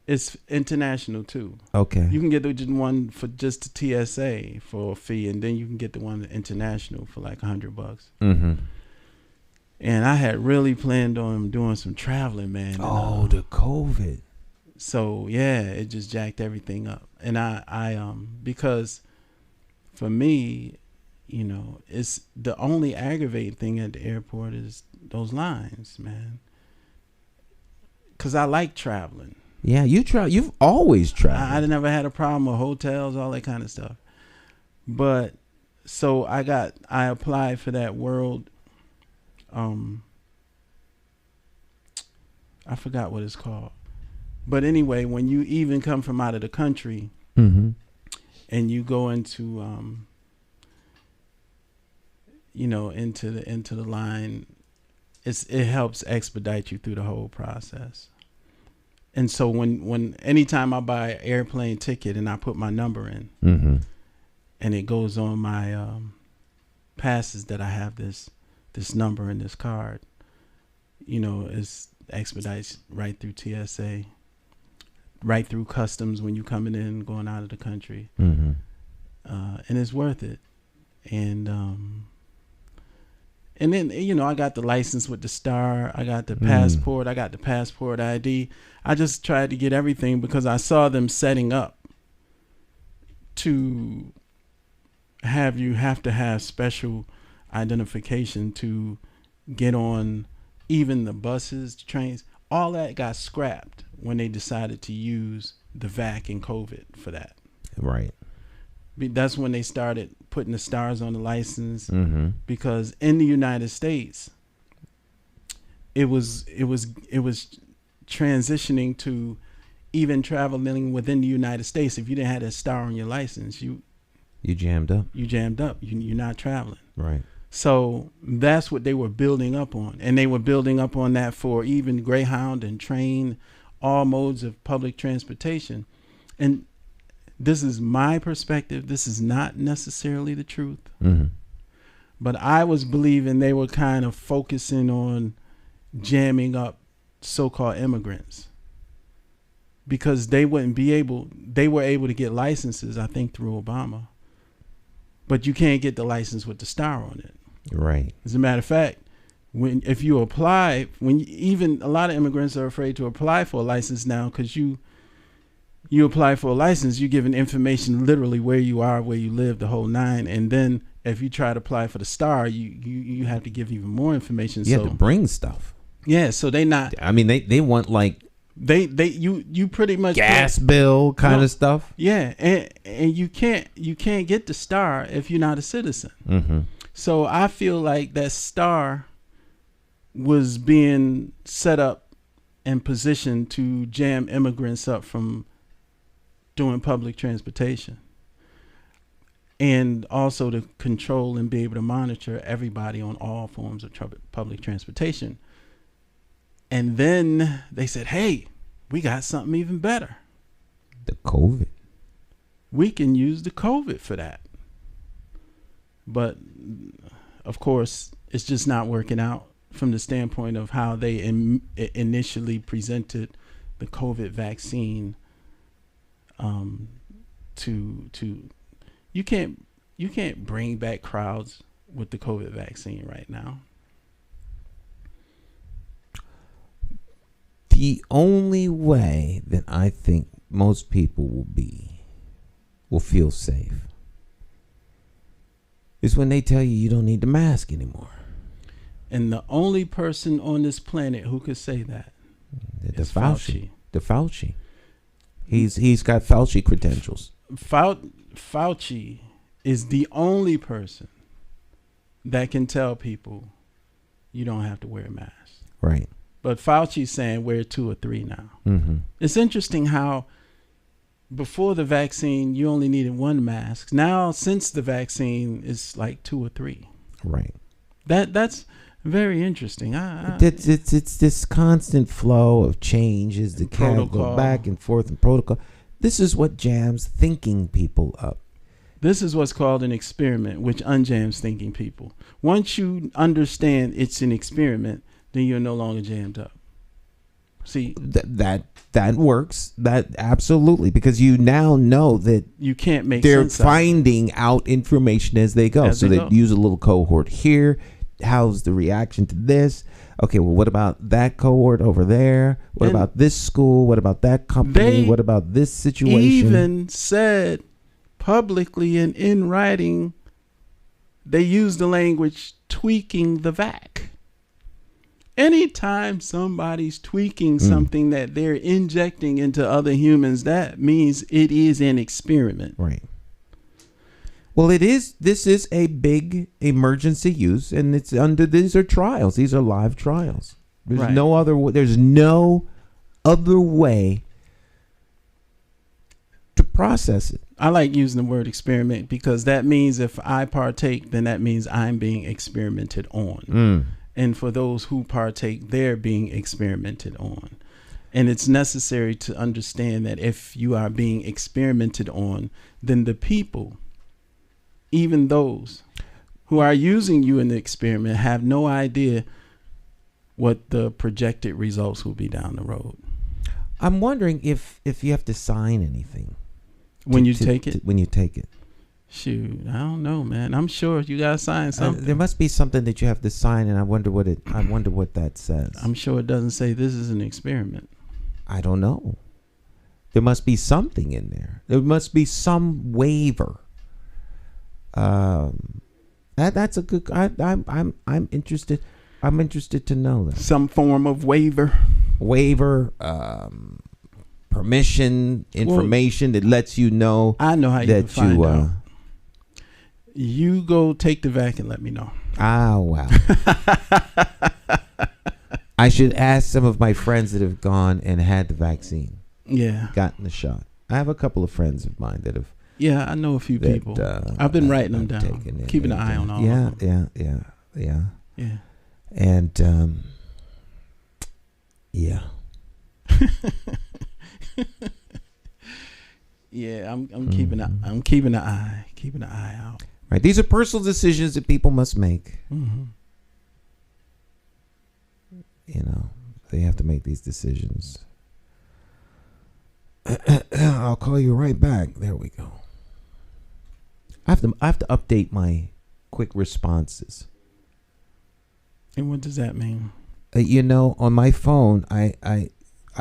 S4: it's international too.
S3: Okay.
S4: You can get the one for just the TSA for a fee, and then you can get the one international for like $100. And I had really planned on doing some traveling, man.
S3: Oh, the COVID.
S4: So yeah, it just jacked everything up. And I because for me, it's the only aggravating thing at the airport is those lines, man. Cause I like traveling.
S3: Yeah, you've always traveled.
S4: I never had a problem with hotels, all that kind of stuff. But so I applied for that world. I forgot what it's called. But anyway, when you even come from out of the country and you go into, into the line, it helps expedite you through the whole process. And so anytime I buy an airplane ticket and I put my number in and it goes on my passes that I have this number and this card, it's expedites right through TSA, right through customs when you're coming in, going out of the country. And it's worth it. And then, I got the license with the star. I got the passport. I got the passport ID. I just tried to get everything because I saw them setting up to have to have special identification to get on even the buses, trains. All that got scrapped when they decided to use the VAC and COVID for that.
S3: Right.
S4: That's when they started putting the stars on the license, because in the United States, it was transitioning to even traveling within the United States. If you didn't have a star on your license, you
S3: jammed up.
S4: You're not traveling.
S3: Right.
S4: So that's what they were building up on, and they were building up on that for even Greyhound and train, all modes of public transportation. And this is my perspective. This is not necessarily the truth. But I was believing they were kind of focusing on jamming up so-called immigrants because they were able to get licenses, I think, through Obama. But you can't get the license with the star on it.
S3: Right.
S4: As a matter of fact, if you apply, even a lot of immigrants are afraid to apply for a license now because you apply for a license, you're given information literally where you are, where you live, the whole nine. And then if you try to apply for the star, you have to give even more information.
S3: You have to bring stuff.
S4: Yeah, so they not.
S3: I mean, they want like
S4: you pretty much
S3: gas bill kind of stuff.
S4: Yeah, and you can't get the star if you're not a citizen. So I feel like that star was being set up and positioned to jam immigrants up from doing public transportation, and also to control and be able to monitor everybody on all forms of public transportation. And then they said, hey, we got something even better.
S3: The COVID.
S4: We can use the COVID for that. But of course, it's just not working out from the standpoint of how they initially presented the COVID vaccine. You can't bring back crowds with the COVID vaccine right now.
S3: The only way that I think most people will feel safe is when they tell you don't need the mask anymore.
S4: And the only person on this planet who could say that is Fauci.
S3: The Fauci. He's got Fauci credentials.
S4: Fauci is the only person that can tell people you don't have to wear a mask.
S3: Right.
S4: But Fauci's saying wear 2 or 3 now. It's interesting how before the vaccine, you only needed 1 mask. Now, since the vaccine, it's like 2 or 3.
S3: Right.
S4: That's very interesting.
S3: It's this constant flow of changes. The can't go back and forth in protocol. This is what jams thinking people up.
S4: This is what's called an experiment, which unjams thinking people. Once you understand it's an experiment, then you're no longer jammed up. See,
S3: that works. That absolutely, because you now know that
S4: you can't make
S3: they're
S4: sense
S3: finding out information as they go. So they use a little cohort here. How's the reaction to this? Okay, well, what about that cohort over there? What about this school? What about that company? What about this situation?
S4: Even said publicly and in writing, they use the language tweaking the VAC. Anytime somebody's tweaking something that they're injecting into other humans, that means it is an experiment.
S3: Right. Well, it is. This is a big emergency use, and it's under. These are trials. These are live trials. There's
S4: Right.
S3: no other. There's no other way to process it.
S4: I like using the word experiment because that means if I partake, then that means I'm being experimented on. And for those who partake, they're being experimented on. And it's necessary to understand that if you are being experimented on, then the people, even those who are using you in the experiment, have no idea what the projected results will be down the road.
S3: I'm wondering if you have to sign anything
S4: When you take it?
S3: When you take it.
S4: Shoot, I don't know, man. I'm sure you gotta sign something.
S3: There must be something that you have to sign, and I wonder what that says.
S4: I'm sure it doesn't say this is an experiment.
S3: I don't know. There must be something in there. There must be some waiver. That's a good. I'm interested. I'm interested to know that
S4: Some form of waiver.
S3: permission, information that lets you know.
S4: I know how you
S3: that
S4: can find
S3: you.
S4: out. You go take the vac and let me know.
S3: Wow. I should ask some of my friends that have gone and had the vaccine,
S4: Yeah.
S3: gotten the shot. I have a couple of friends of mine that have.
S4: Yeah, I know a few
S3: that,
S4: people. I've been writing them
S3: have
S4: down,
S3: taken it,
S4: keeping an
S3: and,
S4: eye on all
S3: yeah,
S4: of them.
S3: Yeah.
S4: Yeah.
S3: And yeah.
S4: Yeah, I'm keeping an eye out.
S3: Right. These are personal decisions that people must make.
S4: Mm-hmm.
S3: You know, they have to make these decisions. I'll call you right back. There we go. I have to update my quick responses.
S4: And what does that mean?
S3: You know, on my phone, I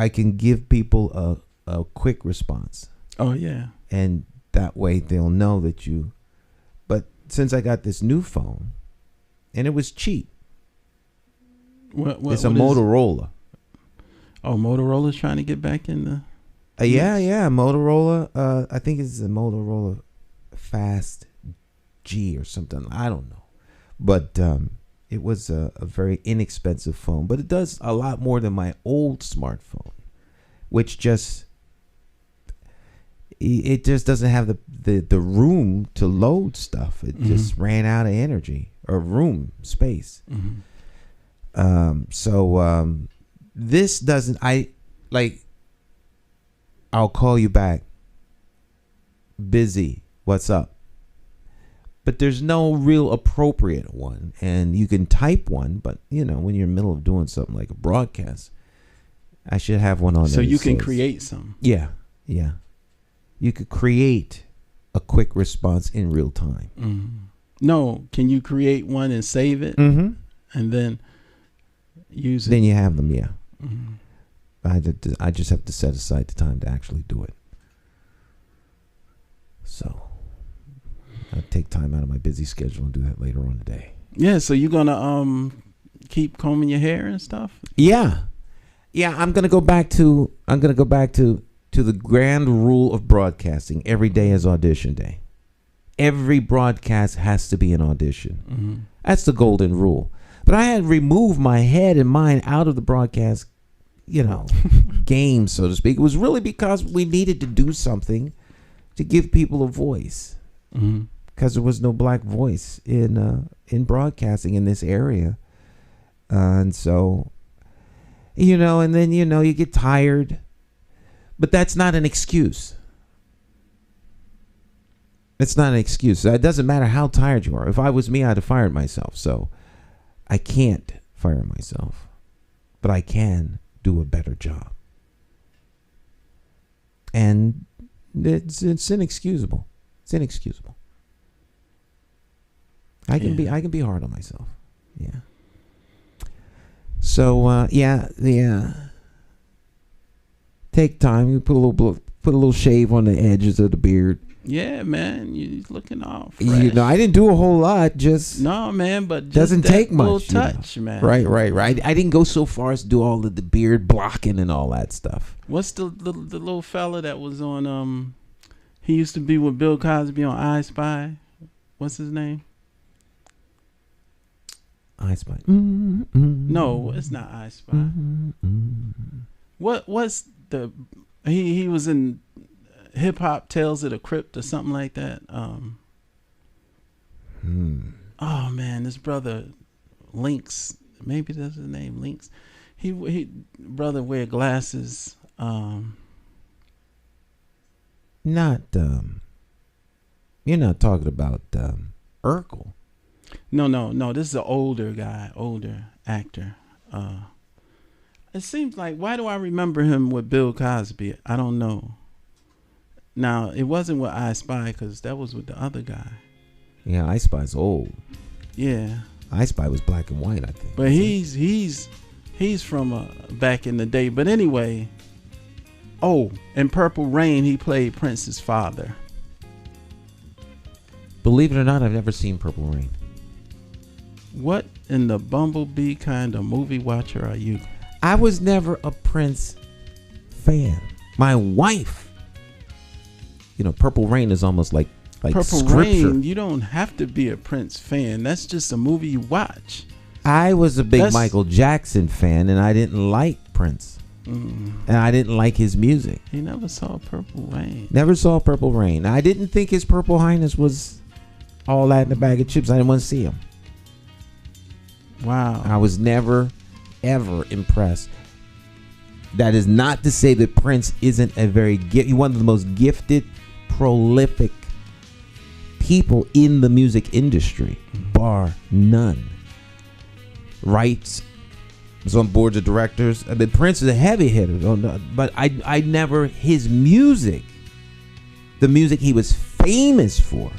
S3: can give people a quick response,
S4: Oh yeah.
S3: and that way they'll know that you. But since I got this new phone, and it was cheap,
S4: What
S3: it's a
S4: what is-
S3: Motorola.
S4: Oh, Motorola's trying to get back in the.
S3: Yeah, Motorola. I think it's a Motorola Fast G or something. I don't know, but it was a very inexpensive phone. But it does a lot more than my old smartphone, which just doesn't have the room to load stuff. It just ran out of energy or room space.
S4: Mm-hmm.
S3: This doesn't. I'll call you back. Busy. What's up? But there's no real appropriate one. And you can type one, but you know, when you're in the middle of doing something like a broadcast, I should have one on there.
S4: So you
S3: that
S4: can
S3: says-
S4: create some.
S3: Yeah. You could create a quick response in real time.
S4: Mm-hmm. No, can you create one and save it
S3: Mm-hmm.
S4: and then use it?
S3: Then you have them, yeah.
S4: Mhm.
S3: I just have to set aside the time to actually do it. So I'll take time out of my busy schedule and do that later on today.
S4: Yeah, so you're gonna keep combing your hair and stuff?
S3: Yeah. I'm gonna go back to the grand rule of broadcasting. Every day is audition day. Every broadcast has to be an audition.
S4: Mm-hmm.
S3: That's the golden rule. But I had removed my head and mind out of the broadcast, game, so to speak. It was really because we needed to do something to give people a voice,
S4: Mm-hmm.
S3: because there was no black voice in broadcasting in this area, and so, and then you get tired, but that's not an excuse. It's not an excuse. It doesn't matter how tired you are. If I was me, I'd have fired myself. So I can't fire myself, but I can do a better job. And it's inexcusable. It's inexcusable. I can be hard on myself. Yeah. So take time. You put a little shave on the edges of the beard.
S4: Yeah, man, you're looking all fresh.
S3: I didn't do a whole lot. Just
S4: No, man, but just
S3: doesn't
S4: that
S3: take much.
S4: little touch, man.
S3: Right. I didn't go so far as to do all of the beard blocking and all that stuff.
S4: What's the little fella that was on? He used to be with Bill Cosby on I Spy. what's his name?
S3: I Spy.
S4: No, it's not I Spy. What's the he was in Hip Hop Tales of the Crypt or something like that. Oh man, this brother Lynx, maybe that's his name, Lynx. He brother wear glasses.
S3: Not you're not talking about Urkel.
S4: No. This is an older guy, older actor. It seems like, why do I remember him with Bill Cosby? I don't know. Now, it wasn't with I Spy, because that was with the other guy.
S3: Yeah, I Spy's old.
S4: Yeah.
S3: I Spy was black and white, I think.
S4: But he's from back in the day. But anyway, in Purple Rain, he played Prince's father.
S3: Believe it or not, I've never seen Purple Rain.
S4: What in the bumblebee kind of movie watcher are you?
S3: I was never a Prince fan. My wife, Purple Rain is almost like
S4: Purple
S3: scripture.
S4: Rain, you don't have to be a Prince fan. That's just a movie you watch.
S3: I was a big Michael Jackson fan, and I didn't like Prince. And I didn't like his music.
S4: He never saw Purple Rain.
S3: Never saw Purple Rain. I didn't think his Purple Highness was all that in a bag of chips. I didn't want to see him.
S4: Wow.
S3: I was never, ever impressed. That is not to say that Prince isn't one of the most gifted, prolific people in the music industry, bar none. Writes, was on boards of directors. I mean, Prince is a heavy hitter, but I never, his music, the music he was famous for,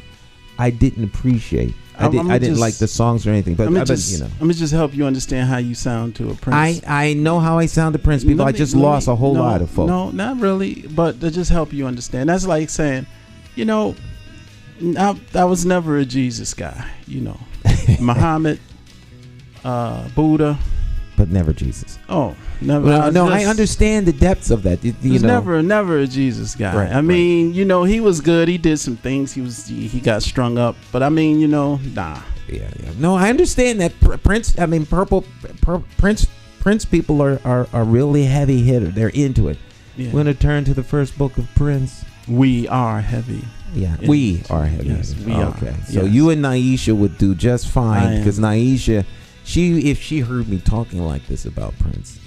S3: I didn't appreciate. I didn't like the songs or anything, but
S4: let me just help you understand how you sound to a Prince.
S3: I know how I sound to Prince people. I just lost a whole lot of folks.
S4: No, not really, but to just help you understand. That's like saying, I was never a Jesus guy, Muhammad, Buddha,
S3: but never Jesus.
S4: Oh, never.
S3: I understand the depths of that.
S4: Never a Jesus guy.
S3: Right,
S4: I mean, he was good. He did some things. He got strung up, but I mean, nah.
S3: Yeah. No, I understand that Prince. I mean, Prince people are really heavy hitter. They're into it. Yeah. We're gonna turn to the first book of Prince.
S4: We are heavy.
S3: Yeah, we are heavy.
S4: Yes, we are.
S3: Okay, so you and Nyesha would do just fine because Nyesha, if she heard me talking like this about Prince,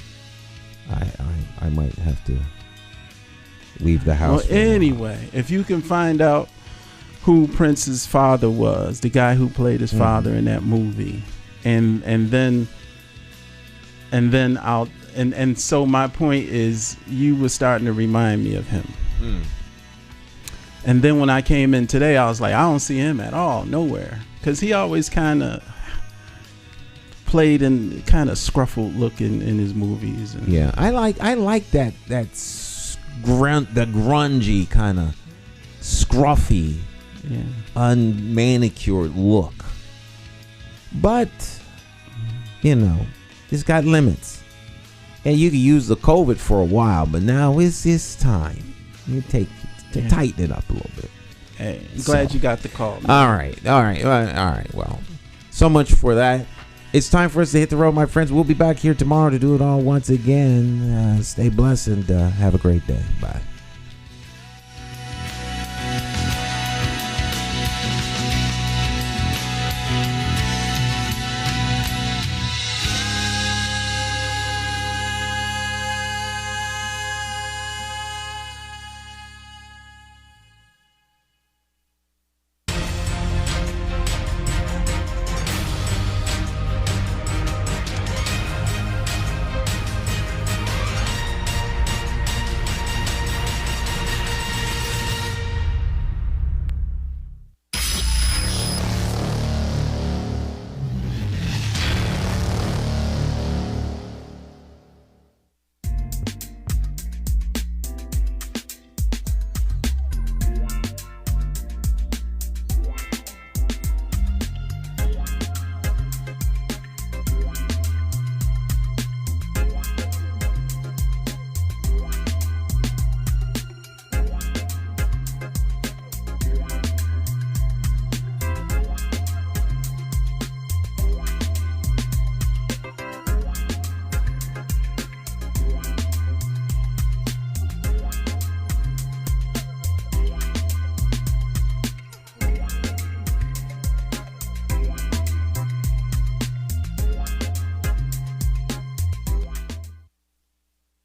S3: I might have to leave the house.
S4: Well, anyway, if you can find out who Prince's father was, the guy who played his father in that movie, and so my point is, you were starting to remind me of him. And then when I came in today, I was like, I don't see him at all, nowhere, because he always kind of played in kind of scruffled look in his movies.
S3: Yeah, I like that the grungy kind of scruffy, unmanicured look. But it's got limits, and you can use the COVID for a while, but now it's time. You tighten it up a little bit.
S4: Hey, I'm glad you got the call, man.
S3: All right. Well, so much for that. It's time for us to hit the road, my friends. We'll be back here tomorrow to do it all once again. Stay blessed and have a great day. Bye.